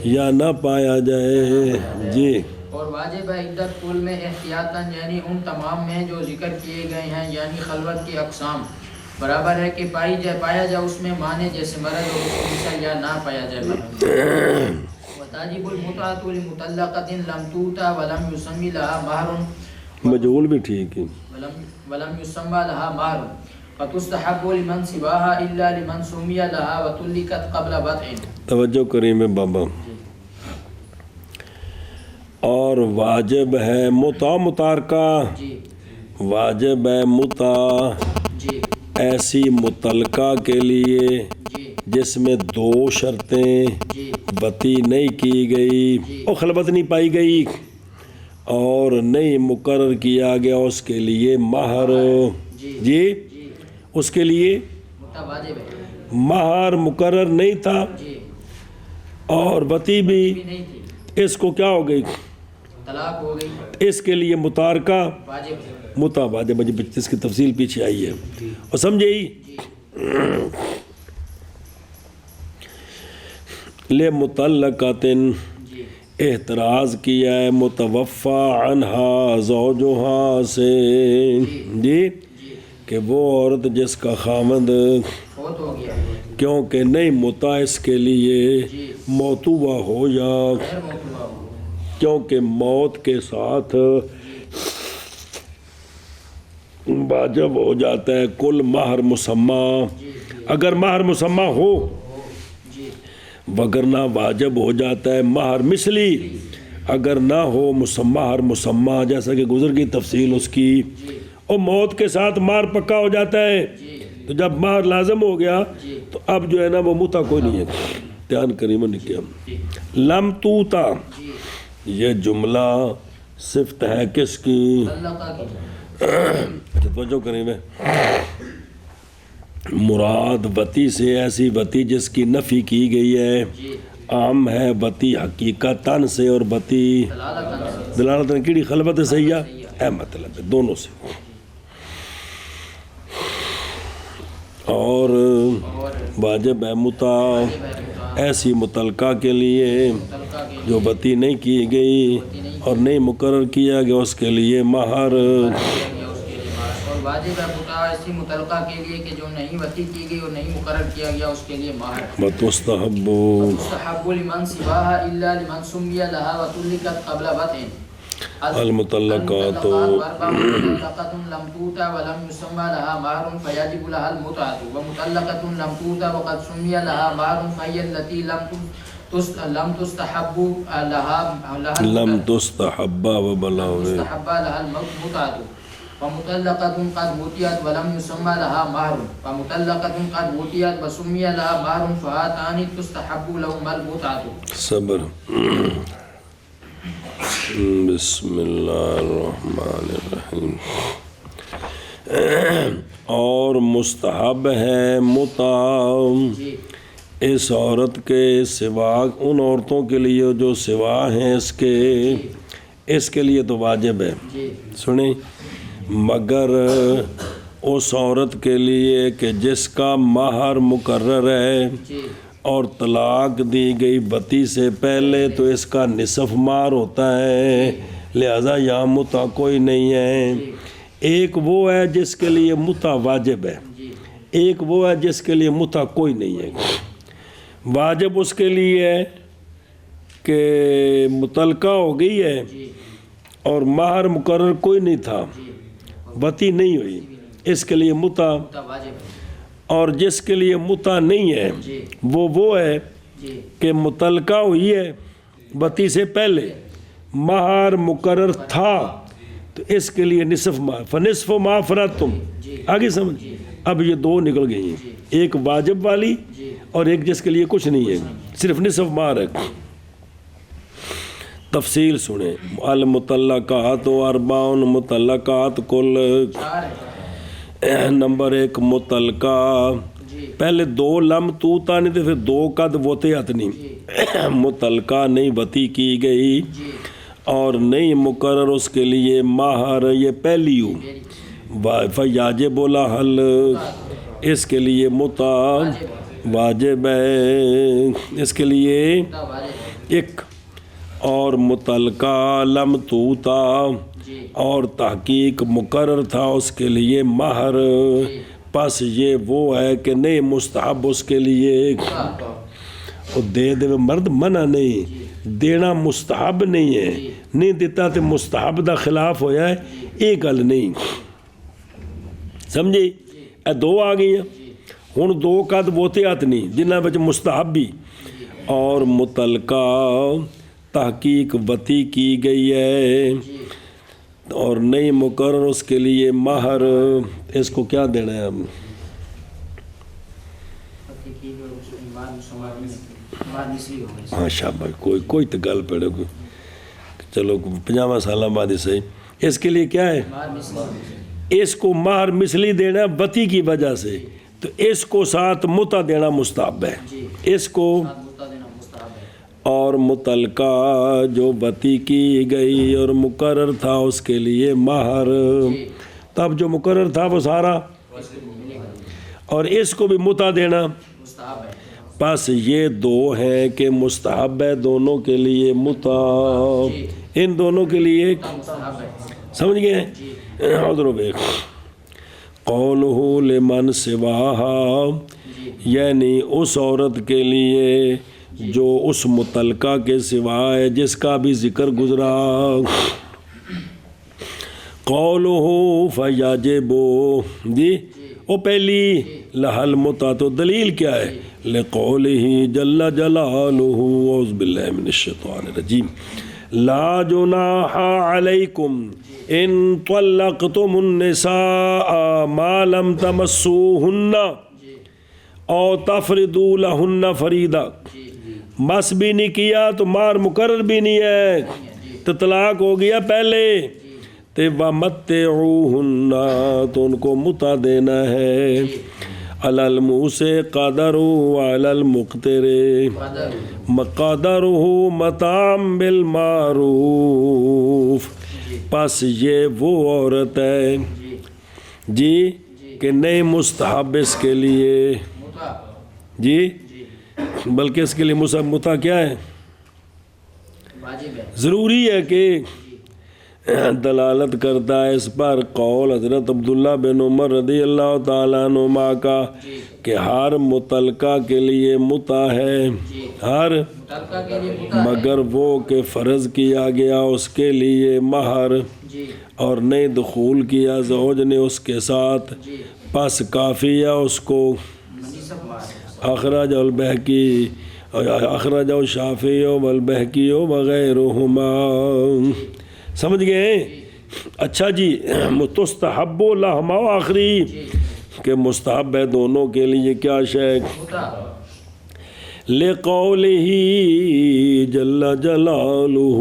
یا نہ پایا جائے جی اور واجب ہے عدت کل میں احتیاطاً یعنی ان تمام میں جو ذکر کیے گئے ہیں یعنی خلوت کی اقسام برابر ہے کہ پایا جائے اس میں معنی جیسے مرض اور اس کی مثل یا نہ پایا جائے وتاجب المتعۃ لمطلقۃ لم توتا ولم يسمى لها مہر مجہول بھی ٹھیک ہے ولم يسمى لها مہر فتستحب لمن سواها الا لمن سمي لها وطلقت قبل بضع توجہ کریم بابا اور واجب ہے متارکہ جی واجب ہے متا جی ایسی متعلقہ کے لیے جی جس میں دو شرطیں جی بتی نہیں کی گئی اور خلوت نہیں پائی گئی اور نہیں مقرر کیا گیا اس کے لیے مہر جی اس کے لیے متواجب ہے مہر مقرر نہیں تھا جی اور بتی بھی نہیں تھی اس کو کیا ہو گئی طلاق ہو گئی اس کے لیے متارکہ واجب ہے واجب اس کی تفصیل پیچھے آئی ہے اور سمجھے لے متعلقات جی احتراز کیا ہے متوفا عنہا زوجہا سے جی کہ وہ عورت جس کا خامند فوت ہو گیا کیونکہ نہیں متا اس کے لیے موتوبہ ہو یا غیر موقوع ہو کیونکہ موت کے ساتھ واجب ہو جاتا ہے کل مہر مسمہ اگر مہر مسمہ ہو جی وگرنہ واجب ہو جاتا ہے مہر مثلی اگر نہ ہو مہر مسمہ جیسا کہ گزر گئی تفصیل اس کی اور موت کے ساتھ مہر پکا ہو جاتا ہے تو جب مہر لازم ہو گیا تو اب جو ہے نا وہ متا کوئی نہیں ہے دھیان کریمہ نے کیا لم توتا یہ جملہ صفت ہے کس کی مطلقہ کی توجہ کریں میں مراد وتی سے ایسی وتی جس کی نفی کی گئی ہے عام ہے وتی حقیقتاً سے اور وتی دلالتاً کیڑی خلوت سیاح اے مطلب ہے دونوں سے اور واجب ہے متا ایسی متعلقہ کے لیے جو وتی نہیں کی گئی اور نہیں مقرر کیا گیا اس کے لیے مہر اور واجب ہے متع ایسی متعلقہ کے لیے کہ جو نہیں وطی کی گئی اور نہیں مقرر کیا گیا اس کے لیے مہر. وتستحب مستحب لمن سواها الا لمن سمي لها وطلقت قبل وطئ. المطلقات مطلقة لم توتى ولم يسمى لها مهر فيجب لها المتعة، ومطلقة لم توتى وقد سمي لها مهر فهي التي لم تستحب لها لم تستحب وبلاغ لها المتعة، ومطلقة قد وطئت ولم يسمى لها مهر، ومطلقة قد وطئت وسمي لها مهر فهاتان تستحب لهما المتعة. صبر. بسم اللہ الرحمن الرحیم. اور مستحب ہے متع اس عورت کے سوا ان عورتوں کے لیے جو سوا ہیں اس کے لیے تو واجب ہے. سنیں، مگر اس عورت کے لیے کہ جس کا مہر مقرر ہے اور طلاق دی گئی وطی سے پہلے تو اس کا نصف مہر ہوتا ہے، لہذا یہاں متع کوئی نہیں ہے. ایک وہ ہے جس کے لیے متع واجب ہے، ایک وہ ہے جس کے لیے متع کوئی نہیں ہے. واجب اس کے لیے ہے کہ متعلقہ ہو گئی ہے اور مہر مقرر کوئی نہیں تھا، وطی نہیں ہوئی، اس کے لیے متع. اور جس کے لیے متع نہیں ہے وہ ہے کہ متعلقہ ہوئی ہے وطی سے پہلے، مہر مقرر تھا تو اس کے لیے نصف مہر، فنصف ما فرضتم. آگے سمجھ. اب یہ دو نکل گئی ہیں، ایک واجب والی اور ایک جس کے لیے کچھ نہیں ہے، صرف نصف مہر ہے. تفصیل سنیں. المطلقات و اربع مطلقات کل. نمبر 1 متعلقہ، پہلے 2 لم توتا نہیں تھے، پھر 2 قد وطئت نہیں. متعلقہ نہیں وطی کی گئی اور نہیں مقرر اس کے لیے مہر، یہ پہلی ہو. فیاجب الحل، اس کے لیے متع واجب ہے، اس کے لیے ایک. اور متعلقہ لم توتا اور تحقیق مقرر تھا اس کے لیے مہر، پس یہ وہ ہے کہ نہیں مستحب اس کے لیے. اور دے مرد منع نہیں، دینا مستحب نہیں ہے، نہیں دیتا تو مستحب دا خلاف ہویا ہے، یہ گل نہیں. سمجھے؟ اے 2 آ گئی ہیں. ہن 2 قد وطئت نہیں جنہاں وچ مستحب بھی اور متعلقہ تحقیق وطی کی گئی ہے اور نہیں مقرر اس کے لیے مہر. اس کو کیا دینا ہے؟ ہاں شاباش، کوئی تو گل پڑے گی. چلو 50 سالہ بعد ہی صحیح. اس کے لیے کیا ہے؟ اس کو مہر مثلی دینا وطی کی وجہ سے، تو اس کو ساتھ متع دینا مستحب ہے اس کو. اور متعلقہ جو وطی کی گئی اور مقرر تھا اس کے لیے مہر، تب جو مقرر تھا وہ سارا، اور اس کو بھی متع دینا. پس یہ 2 ہیں کہ مستحب ہے دونوں کے لیے متع، ان دونوں کے لیے. سمجھ گئے؟ ادھر دیکھ. قولہ لمن سواہا، یعنی اس عورت کے لیے جو اس متعلقہ کے سوا ہے جس کا بھی ذکر گزرا. قولہ فیاجب، جی وہ پہلی لہل متع، تو دلیل کیا ہے؟ لقولہ جل جلالہ اعوذ باللہ من الشیطان الرجیم لا جناح علیکم ان طلقتم النساء ما لم تمسوہن او تفردوا لہن فریدہ. مس بھی نہیں کیا تو مہر مقرر بھی نہیں ہے، تو طلاق ہو گیا پہلے. وَمَتِّعُوهُنَّ، تو ان کو متع دینا ہے. عَلَى الْمُوسِعِ قَدَرُهُ وَعَلَى الْمُقْتِرِ قَدَرُهُ مَتَاعًا بِالْمَعْرُوفِ. پس یہ وہ عورت ہے جی کہ نہیں مستحب اس کے لیے جی، بلکہ اس کے لیے متع کیا ہے؟ ضروری ہے کہ دلالت کرتا ہے اس پر قول حضرت عبداللہ بن عمر رضی اللہ تعالیٰ عنہما کا کہ ہر متعلقہ کے لیے متع ہے، ہر متعلقہ کے لیے متع ہے، مگر وہ کہ فرض کیا گیا اس کے لیے مہر جی اور نہیں دخول کیا زوج نے اس کے ساتھ، جی پس کافی ہے اس کو۔ نصف مہر اخرج البہقی اخرج الشافعی والبہقی وغیرہما۔ سمجھ گئے؟ اچھا جی، مستحب لہما آخری کہ مستحب ہے دونوں کے لیے کیا شے؟ متع لقولہ جل جلالہ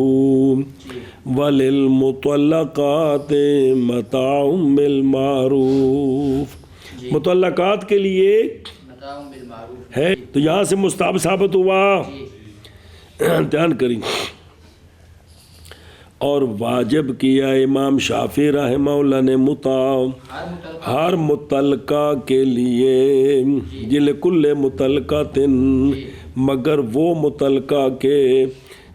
وللمطلقات متاع بالمعروف، مطلقات کے لیے متاع بالمعروف ہے، تو یہاں سے مستحب ثابت ہوا، جی دھیان کریں۔ اور واجب کیا امام شافعی رحمہ اللہ نے متع ہر متعلقہ ہر متعلقہ کے لیے، لکل متعلقۃ مگر وہ متعلقہ کے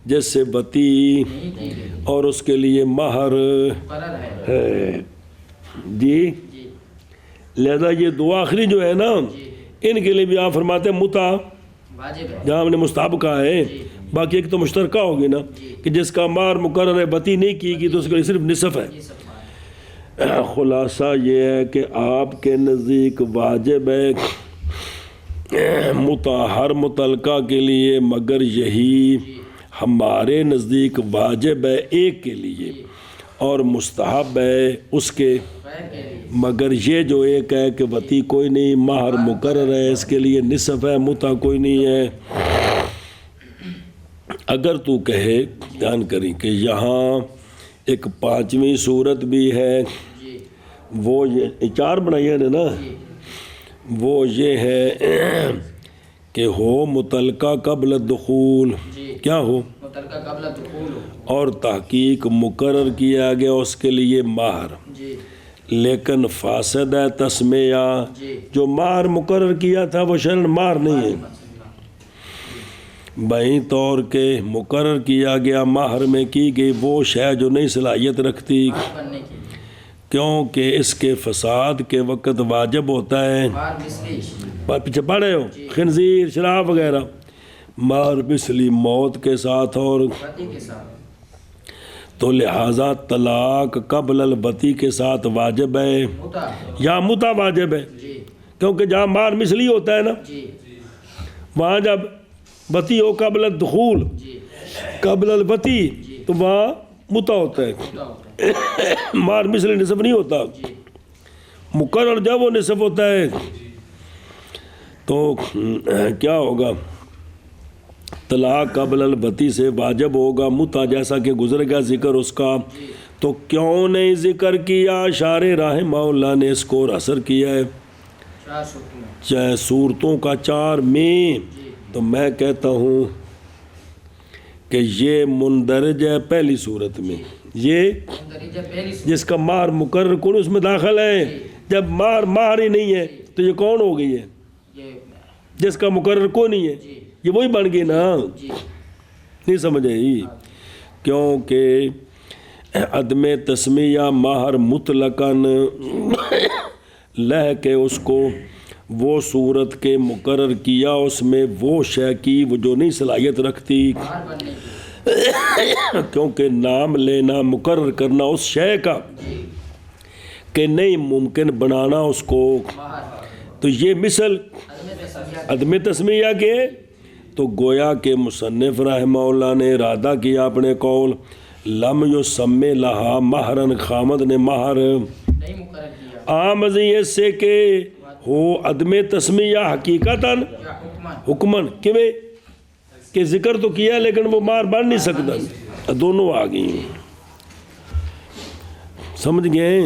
جیسے وطی نہیں کی گئی اور اس کے لیے مہر مقرر ہے، ہے جی۔ جی لہذا یہ دو آخری جو ہے نا ان کے لیے بھی آپ فرماتے ہیں متع، واجب ہے، جہاں ہم نے مستحب کہا ہے، باقی ایک تو مشترکہ ہوگی نا کہ جس کا مہر مقرر ہے وطی نہیں کی گئی تو اس کے لیے صرف نصف ہے۔ نصف مہر خلاصہ یہ ہے کہ آپ کے نزدیک واجب ہے متع ہر متعلقہ کے لیے، مگر یہی ہمارے نزدیک واجب ہے ایک کے لیے اور مستحب ہے اس کے، غیر کے لیے، مگر یہ جو ایک ہے کہ وطی کوئی نہیں، مہر مقرر ہے اس کے لیے نصف ہے، متع کوئی نہیں ہے۔ اگر تو کہے، دھیان کریں کہ یہاں ایک پانچویں صورت بھی ہے، جی وہ یہ چار بنائی ہے نا، وہ یہ ہے کہ ہو متعلقہ قبل الدخول، کیا ہو، متعلقہ قبل دخول ہو، اور تحقیق مقرر کیا گیا اس کے لیے مہر، جی لیکن فاسد ہے تسمیہ، جی جو مہر مقرر کیا تھا وہ شرعاً مہر نہیں ہے، بہی طور کے مقرر کیا گیا مہر میں کی گئی وہ شے جو نہیں صلاحیت رکھتی، مہر بننے کے لیے کیونکہ اس کے فساد کے وقت واجب ہوتا ہے، مہر مثلی پیچھے پڑھے ہو خنزیر شراب وغیرہ، مہر مثلی موت کے ساتھ، اور وطی کے ساتھ، تو لہٰذا طلاق قبل الوطی کے ساتھ واجب ہے، متع یا متع واجب ہے، جی کیونکہ جہاں مہر مثلی ہوتا ہے نا جی وہاں جب وطی ہو قبل الدخول جی قبل الوطی تو وہاں متع ہوتا ہے، متع ہوتا ہے، مہر مثلی نصف نہیں ہوتا، مقرر جب وہ نصف ہوتا ہے تو کیا ہوگا، طلاق قبل الوطی سے واجب ہوگا متع، جیسا کہ گزر گیا ذکر اس کا، تو کیوں نہیں ذکر کیا؟ شارح رحمہ اللہ نے اس کو اثر کیا ہے چار صورتوں میں، چاہے صورتوں کا چار میں، تو میں کہتا ہوں کہ یہ مندرج ہے پہلی صورت میں، یہ مندرجہ پہلی صورت، جس کا مہر مقرر کون اس میں داخل ہے، جب مہر ہی نہیں ہے تو یہ کون ہو گئی ہے، یہ جس کا مقرر کون نہیں ہے، یہ وہی بن گئی نا، جی نہیں سمجھ آئی؟ کیونکہ عدم تسمیہ مہر مطلقاً لہ کے اس کو وہ صورت کے مقرر کیا، اس میں وہ شے کی وہ جو نہیں صلاحیت رکھتی، مہر بننے کے لیے، کیونکہ نام لینا مقرر کرنا اس شے کا کہ نہیں ممکن بنانا اس کو، مہر تو یہ مثل عدم تسمیہ عدم تسمیہ کے، تو گویا کہ مصنف رحمہ اللہ نے ارادہ کیا اپنے قول لم یسمی لہا مہرن، خامد نے مہر نہیں مقرر کیا، عام ازیت سے کہ ہو عدم تسمیہ حقیقتاً یا حکمن حکمن کیویں کہ ذکر تو کیا لیکن وہ مہر بن نہیں سکتا، دونوں آ گئی، سمجھ گئے؟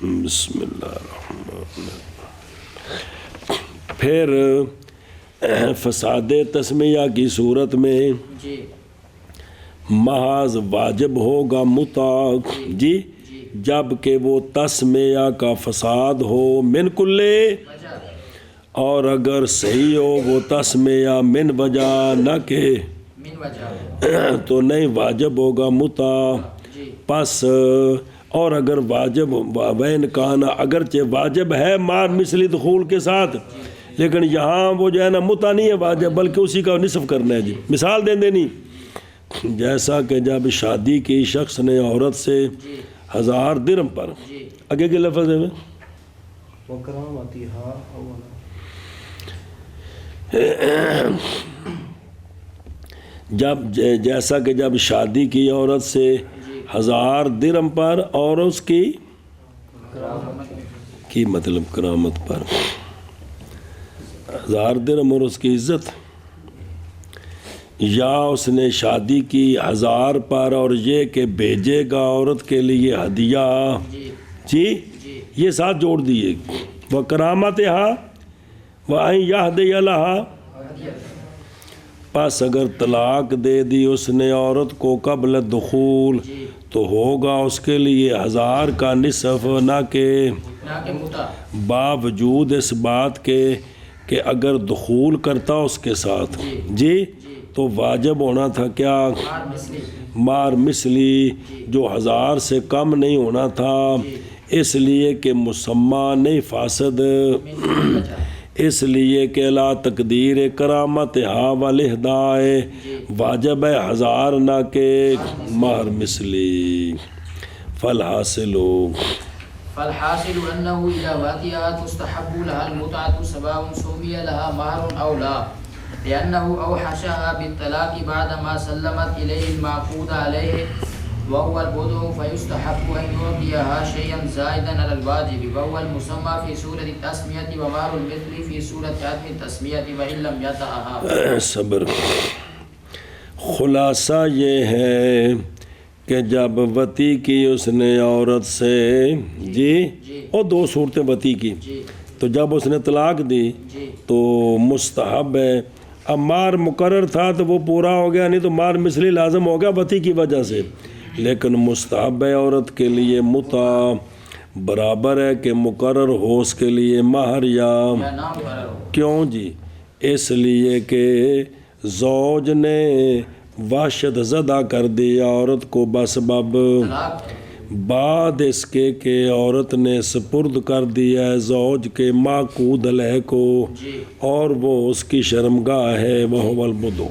بسم اللہ الرحمن الرحیم۔ پھر فساد تسمیہ کی صورت میں جی محض واجب ہوگا متع، جی جب کہ وہ تسمیہ کا فساد ہو من کلے، وجہ اور اگر صحیح ہو وہ تسمیہ من وجہ نہ کہ من وجہ تو نہیں واجب ہوگا متع، پس اور اگر واجب وین کانا اگرچہ واجب ہے مار مثلی دخول کے ساتھ، لیکن یہاں وہ جو ہے نا متع نہیں ہے واجب بلکہ اسی کا نصف کرنا ہے جی. مثال دیں دینی جیسا کہ جب شادی کی شخص نے عورت سے 1000 درہم پر، آگے کے لفظ ہے جیسا کہ جب شادی کی عورت سے 1000 درہم پر اور اس کی مطلب کرامت پر 1000 درہم اور اس کی عزت، یا اس نے شادی کی 1000 پر اور یہ کہ بھیجے گا عورت کے لیے ہدیہ جی یہ ساتھ جوڑ دیے وہ کرامت ہا وَأَن يَهْدِيَ لَهَا. پس اگر طلاق دے دی اس نے عورت کو قبل دخول تو ہوگا اس کے لیے 1000 کا نصف، نہ کہ باوجود اس بات کے کہ اگر دخول کرتا اس کے ساتھ جی تو واجب ہونا تھا کیا مار مثلی جو 1000 سے کم نہیں ہونا تھا، اس لیے کہ مسمى نہیں فاسد، اس لیے کہ لا تقدیر کرامت ہا والہدائے واجب ہے 1000 نہ کہ مہر مثلی. فالحاصل أنه إذا واتئها تستحب لها المتعة سواء سمي لها مهر أو لا، لأنه أوحشها بالطلاق بعدما سلمت إليه المعقود عليه وهو البدء، فيستحب أن يعطيها شيئا زائدا على الواجب وهو المسمى في سورة التسمية ومهر المثل في سورة عدم التسمية وإن لم يطأها. صبر. خلاصہ یہ ہے کہ جب وطی کی اس نے عورت سے جی اور 2 صورتیں وطی کی تو جب اس نے طلاق دی تو مستحب ہے. اب مار مقرر تھا تو وہ پورا ہو گیا، نہیں تو مار مثلی لازم ہو گیا وطی کی وجہ سے، لیکن مستحب ہے عورت کے لیے متع برابر ہے کہ مقرر ہو اس کے لیے مہر یا کیوں جی اس لیے کہ زوج نے وحشت زدہ کر دیا عورت کو بسبب بعد اس کے کہ عورت نے سپرد کر دیا ہے زوج کے معقود علیہ کو اور وہ اس کی شرمگاہ ہے وہ البدو.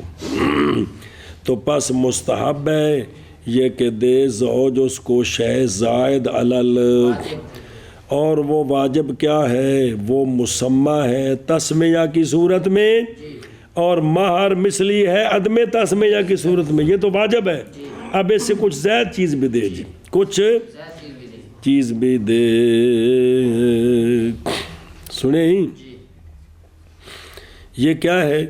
تو پس مستحب ہے یہ کہ دے زوج اس کو شے زائد علل، اور وہ واجب کیا ہے وہ مسمى ہے تسمیہ کی صورت میں اور مہر مثلی ہے عدم تسمیہ کی صورت میں. یہ تو واجب ہے، اب اس سے کچھ زائد چیز بھی دے جی کچھ چیز بھی دے. سنیں ہی یہ کیا ہے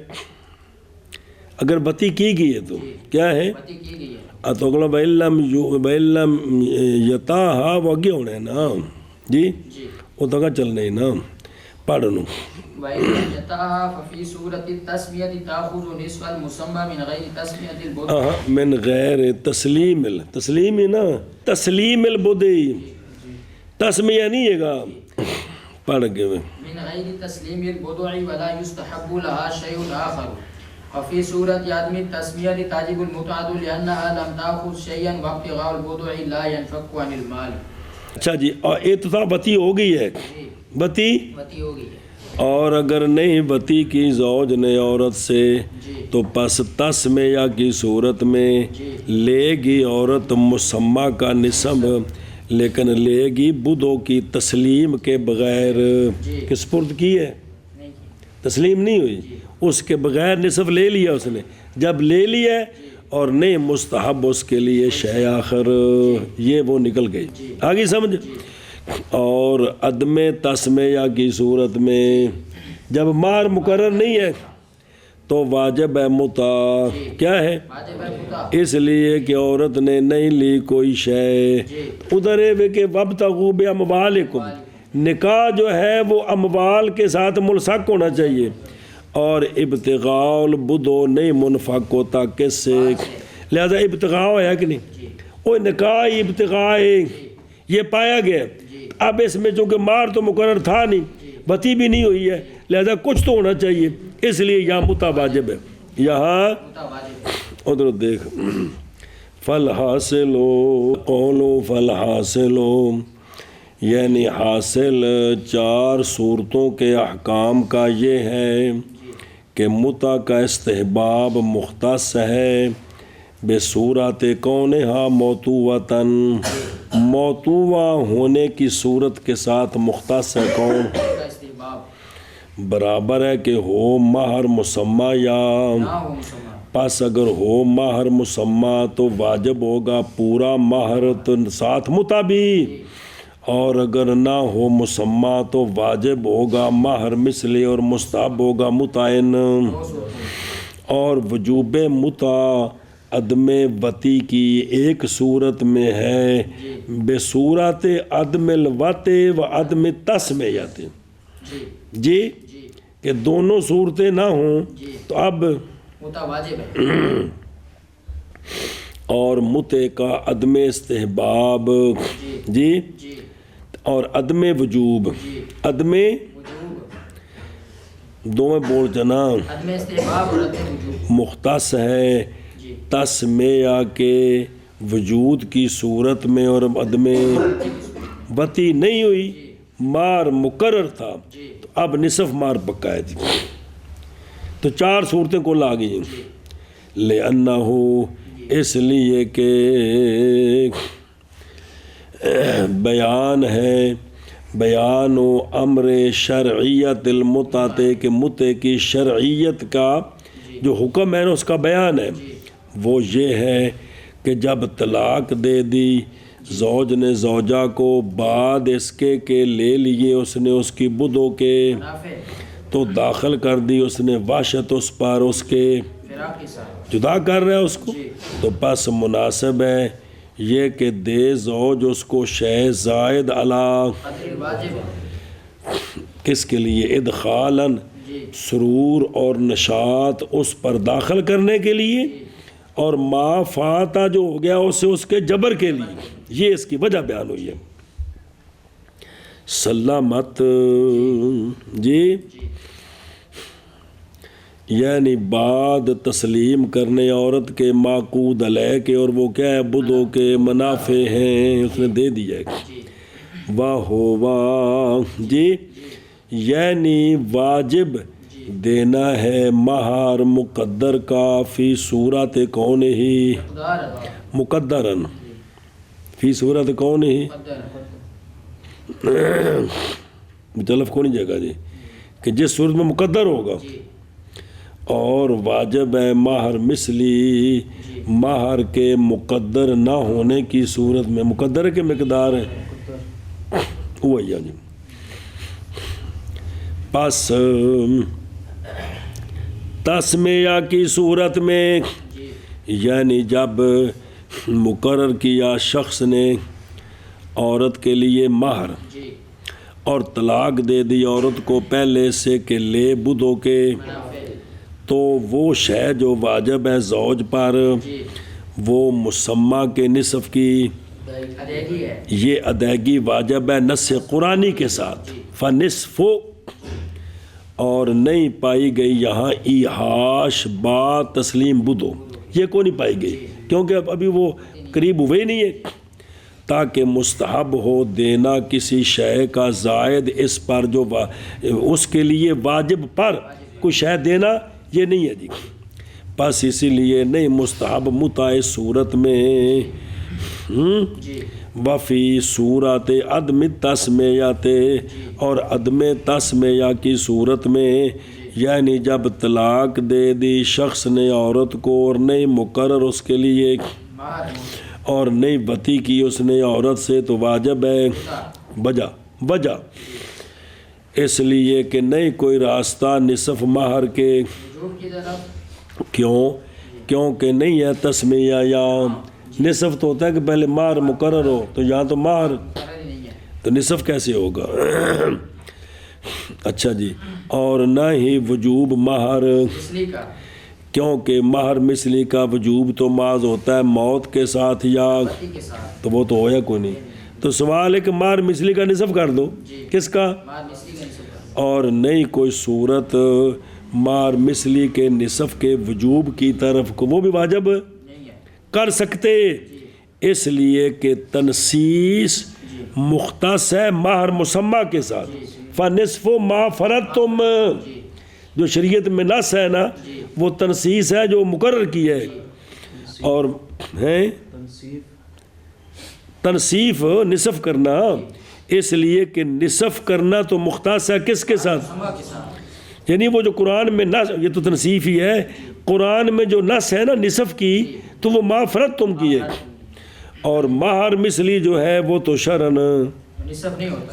اگر بتی کی گئی ہے تو کیا ہے تو اگلا بَإِلَّمْ يَتَاهَا وہ اگے ہونے نا جی وہ تو چلنے ہی نا پڑھ لوں. وَإِلَّمْ يَتَاهَا فَفِي سُورَةِ التَّسْمِيَةِ تَأْخُذُ نِصْفَ الْمُسَمَّى مِنْ غَيْرِ تَسْمِيَةِ الْبُدْءِ من غیر تسلیم ہی نا تسلیم البدئی تسمیہ نہیں ہے گا پڑھ کے من غیر تسلیم البدع ولا يستحب لها شيء آخر. وفي سورة عدم التسمية تجب المتعة لأنها لم تأخذ شيئا وابتغاء البدع لا ينفك عن المال. اچھا جی اور اتفاق بتی ہو گئی ہے بتی ہو گئی ہے، اور اگر نہیں بتی کی زوج نے عورت سے تو پس تسمیہ کی صورت میں لے گی عورت مسمى کا نصف، لیکن لے گی بدو کی تسلیم کے بغیر. کس پرد کی ہے تسلیم نہیں ہوئی اس کے بغیر نصف لے لیا اس نے، جب لے لیا اور نہیں مستحب اس کے لیے شے آخر یہ وہ نکل گئی آگے سمجھ. اور عدم تسمیہ کی صورت میں جب مہر مقرر نہیں ہے تو واجب ہے متع کیا ہے اس لیے کہ عورت نے نہیں لی کوئی شے. ادھر ہے کہ وابتغوا باموالکم نکاح جو ہے وہ اموال کے ساتھ ملصق ہونا چاہیے اور ابتغاء البدو نہیں منفق ہوتا کس سے، لہذا ابتغاء ہے کہ نہیں وہ نکاح ابتغاء یہ پایا گیا. اب اس میں چونکہ مہر تو مقرر تھا نہیں بتی بھی نہیں ہوئی ہے لہذا کچھ تو ہونا چاہیے اس لیے یہاں متع واجب ہے. یہاں ادھر دیکھ فالحاصل قولو فالحاصل یعنی حاصل 4 صورتوں کے احکام کا یہ ہے کہ متع کا استحباب مختص ہے بصورت کونہا موطوعۃً، موطوع ہونے کی صورت کے ساتھ مختص ہے کون؟ کا استحباب برابر ہے کہ ہو مہر مسمى یا نہ ہو مسمى، پس اگر ہو مہر مسمى تو واجب ہوگا پورا مہر ساتھ متع بھی، اور اگر نہ ہو مسمى تو واجب ہوگا مہر مثلی اور مستحب ہوگا متعین۔ اور وجوب متع عدم وطی کی ایک صورت میں ہے بصورت عدم الوط و عدم تسمیت، جی جی جی کہ دونوں صورتیں نہ ہوں تو اب متع واجب ہے، اور متع کا عدم استحباب جی جی اور عدم وجوب، عدم وجوب، دو میں بول جنا عدم استحباب اور عدم وجوب، مختص ہے جی تسمیہ کے وجود کی صورت میں، اور عدم وطی نہیں ہوئی، مار مقرر تھا جی تو اب نصف مار پکا ہے جی، تو 4 صورتیں کل آ گئی ہیں۔ لِأَنَّهُ اس لیے کہ بیان ہے، بیان و امر شرعیت المتعۃ کہ متع کی شرعیت کا جو حکم ہے نا اس کا بیان ہے، وہ یہ ہے کہ جب طلاق دے دی زوج نے زوجہ کو بعد اس کے کہ لے لیے اس نے اس کی بدو کے منافع تو داخل کر دی اس نے وحشت اس پر اس کے فراق کے ساتھ، جدا کر رہا ہے اس کو، تو پس مناسب ہے یہ کہ دے زوج اس کو شے زائد علی قدر واجب، کس کے لیے ادخالاً جی سرور اور نشاط اس پر داخل کرنے کے لیے، اور ما فاتا جو ہو گیا اسے اس کے جبر کے لیے، یہ اس کی وجہ بیان ہوئی ہے۔ سلامت جی یعنی بعد تسلیم کرنے عورت کے معقود علیہ کے، اور وہ کیا ہے بدو کے منافع ہیں اس نے دے دیا ہے، واہ واہ جی یعنی واجب دینا ہے مہر مقدر کا فی صورت کون ہی مقدرن، فی صورت کون ہی مطلب کون جگہ جی کہ جس صورت میں مقدر ہوگا، اور واجب ہے مہر مثلی مہر کے مقدر نہ ہونے کی صورت میں، مقدر کے مقدار ہے وہ جی، پس تسمیہ کی صورت میں یعنی جب مقرر کیا شخص نے عورت کے لیے مہر اور طلاق دے دی عورت کو پہلے سے کہ لے بدو کے، تو وہ شے جو واجب ہے زوج پر وہ مسمى کے نصف کی یہ ادائیگی واجب ہے نص قرآنی کے ساتھ، فنصف، اور نہیں پائی گئی یہاں ایحاش با تسلیم بدو، یہ کو نہیں پائی گئی کیونکہ ابھی وہ قریب ہوئے نہیں ہے، تاکہ مستحب ہو دینا کسی شے کا زائد اس پر جو اس کے لیے واجب پر کوئی شے دینا یہ نہیں ہے جی، بس اسی لیے نہیں مستحب متع صورت میں وفی صورت عدم تسمیت، اور عدم تسمیہ کی صورت میں یعنی جب طلاق دے دی شخص نے عورت کو اور نہیں مقرر اس کے لیے اور نہیں وطی کی اس نے عورت سے، تو واجب ہے وجہ اس لیے کہ نہیں کوئی راستہ نصف مہر کے، کیونکہ نہیں ہے تسمیہ، یا نصف تو ہوتا ہے کہ پہلے مہر مقرر ہو، تو یہاں تو مہر تو نصف کیسے ہوگا؟ اچھا جی، اور نہ ہی وجوب مہر، کیونکہ مہر مثلی کا وجوب تو معاذ ہوتا ہے موت کے ساتھ یا تو وہ تو ہویا کوئی نہیں، تو سوال ہے کہ مہر مثلی کا نصف کر دو، کس کا؟ اور نہیں کوئی صورت مہر مثلی کے نصف کے وجوب کی طرف کو، وہ بھی واجب کر سکتے، اس لیے کہ تنسیس مختص ہے مہر مسمہ کے ساتھ. فنصف ما فرضتم، جو شریعت میں نص ہے نا وہ تنسیس ہے جو مقرر کی ہے، اور ہیں تنصیف نصف کرنا، اس لیے کہ نصف کرنا تو مختص ہے کس کے ساتھ؟ یعنی وہ جو قرآن میں نص، یہ تو تنصیف ہی ہے، قرآن میں جو نص ہے نا نصف کی تو وہ ما فرضتم کی ہے، اور مہر مثلی جو ہے وہ تو شرعن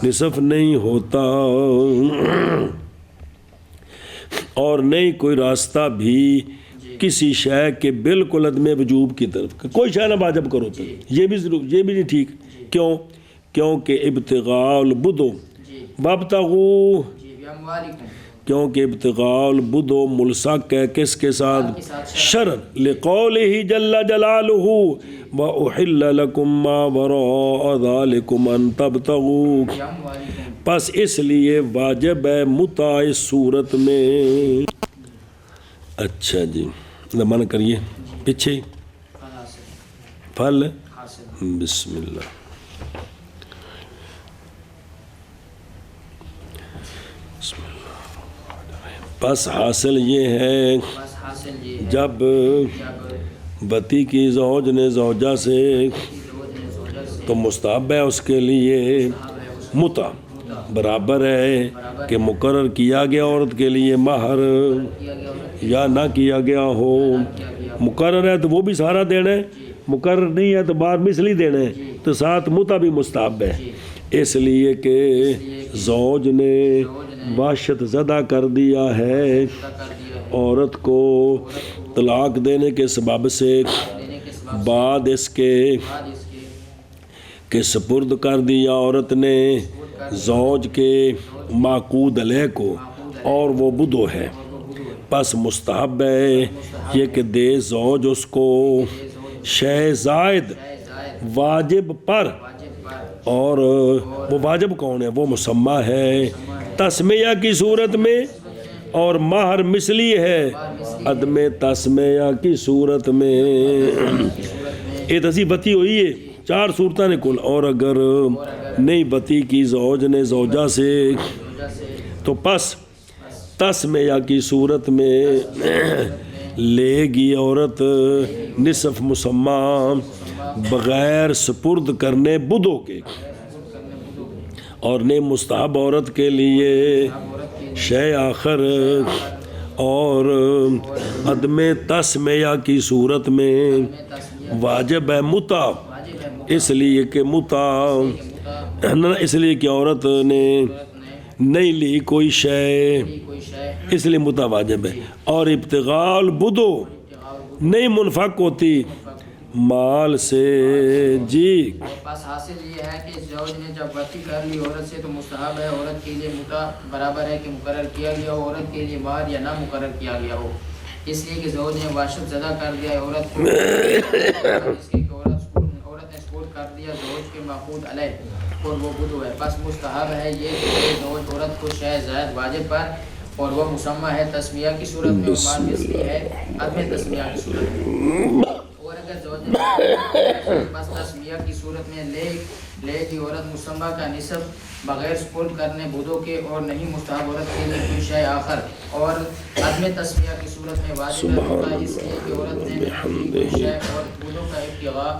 نصف نہیں ہوتا، اور نہیں کوئی راستہ بھی کسی شے کے بالکل عدم وجوب کی طرف، کوئی شے نہ واجب کرو تو یہ بھی ضرور، یہ بھی نہیں ٹھیک. کیوں؟ کیونکہ ابتغاء البدو وابتغوا، کیونکہ ابتغاء البدو ملصق ہے کس کے ساتھ؟ شرع، لقولہ جل جلالہ وَأُحِلَّ لَكُم مَّا وَرَاءَ ذَلِكُمْ أَن تَبْتَغُوا، پس اس لیے واجب ہے متع اس صورت میں. اچھا جی من کریے پیچھے پھل، بسم اللہ. پس حاصل یہ ہے جب بتی کی زوج نے زوجہ سے، تو مستحب ہے اس کے لیے متع، برابر ہے کہ مقرر کیا گیا عورت کے لیے مہر یا نہ کیا گیا ہو. مقرر ہے تو وہ بھی سارا دینا ہے، مقرر نہیں ہے تو بار مثلی دینا ہے، تو ساتھ متع بھی مستحب ہے، اس لیے کہ زوج نے وحشت زدہ کر دیا ہے عورت کو طلاق دینے کے سبب سے، بعد اس کے کہ سپرد کر دیا عورت نے زوج کے معقود علیہ کو، اور وہ بدو ہے. پس مستحب ہے یہ کہ دے زوج اس کو شے زائد واجب پر، اور وہ واجب کون ہے؟ وہ مسمہ ہے تسمیہ کی صورت میں، اور مہر مثلی ہے عدم تسمیہ کی صورت میں. یہ تسی بتی ہوئی ہے 4 صورتیں نے کل، اور اگر نہیں بتی کی زوج نے زوجہ سے تو پس تسمیہ کی صورت میں لے گی عورت نصف مسمہ بغیر سپرد کرنے بدو کے، اور نہیں مستحب عورت کے لیے شے آخر، اور عدم تسمیہ کی صورت میں واجب ہے متع، اس لیے کہ متع، اس لیے کہ عورت نے نہیں لی کوئی شے، اس لیے متع واجب ہے. اور ابتغاء البدو نہیں منفق ہوتی مال سے. جی بس حاصل یہ ہے کہ زوج نے جب بتی کر لی عورت سے تو مستحب ہے عورت کے لیے متع برابر ہے کہ مقرر کیا گیا ہو عورت کے لیے مہر یا نہ مقرر کیا گیا ہو، اس لیے کہ زوج نے وحشت زدہ کر دیا ہے عورت کو، اس لیے کہ عورت نے سپرد کر دیا زوج کے معقود علیہ اور وہ بدو ہے. بس مستحب ہے یہ کہ زوج عورت کو شے زائد واجب پر، اور وہ مسمہ ہے تسمیہ کی صورت میں، اور مثلی ہے عدم تسمیہ کی صورت میں. اور اگر زوج نے بس تسمیہ کی صورت میں لے گی عورت مسمہ کا نصف بغیر سپرد کرنے بدو کے، اور نہیں مستحب عورت کے لیے کوئی شے آخر، اور عدم تسمیہ کی صورت میں واجب ہے اس لیے کہ عورت نے کوئی شے اور بدو کا ابتغاء.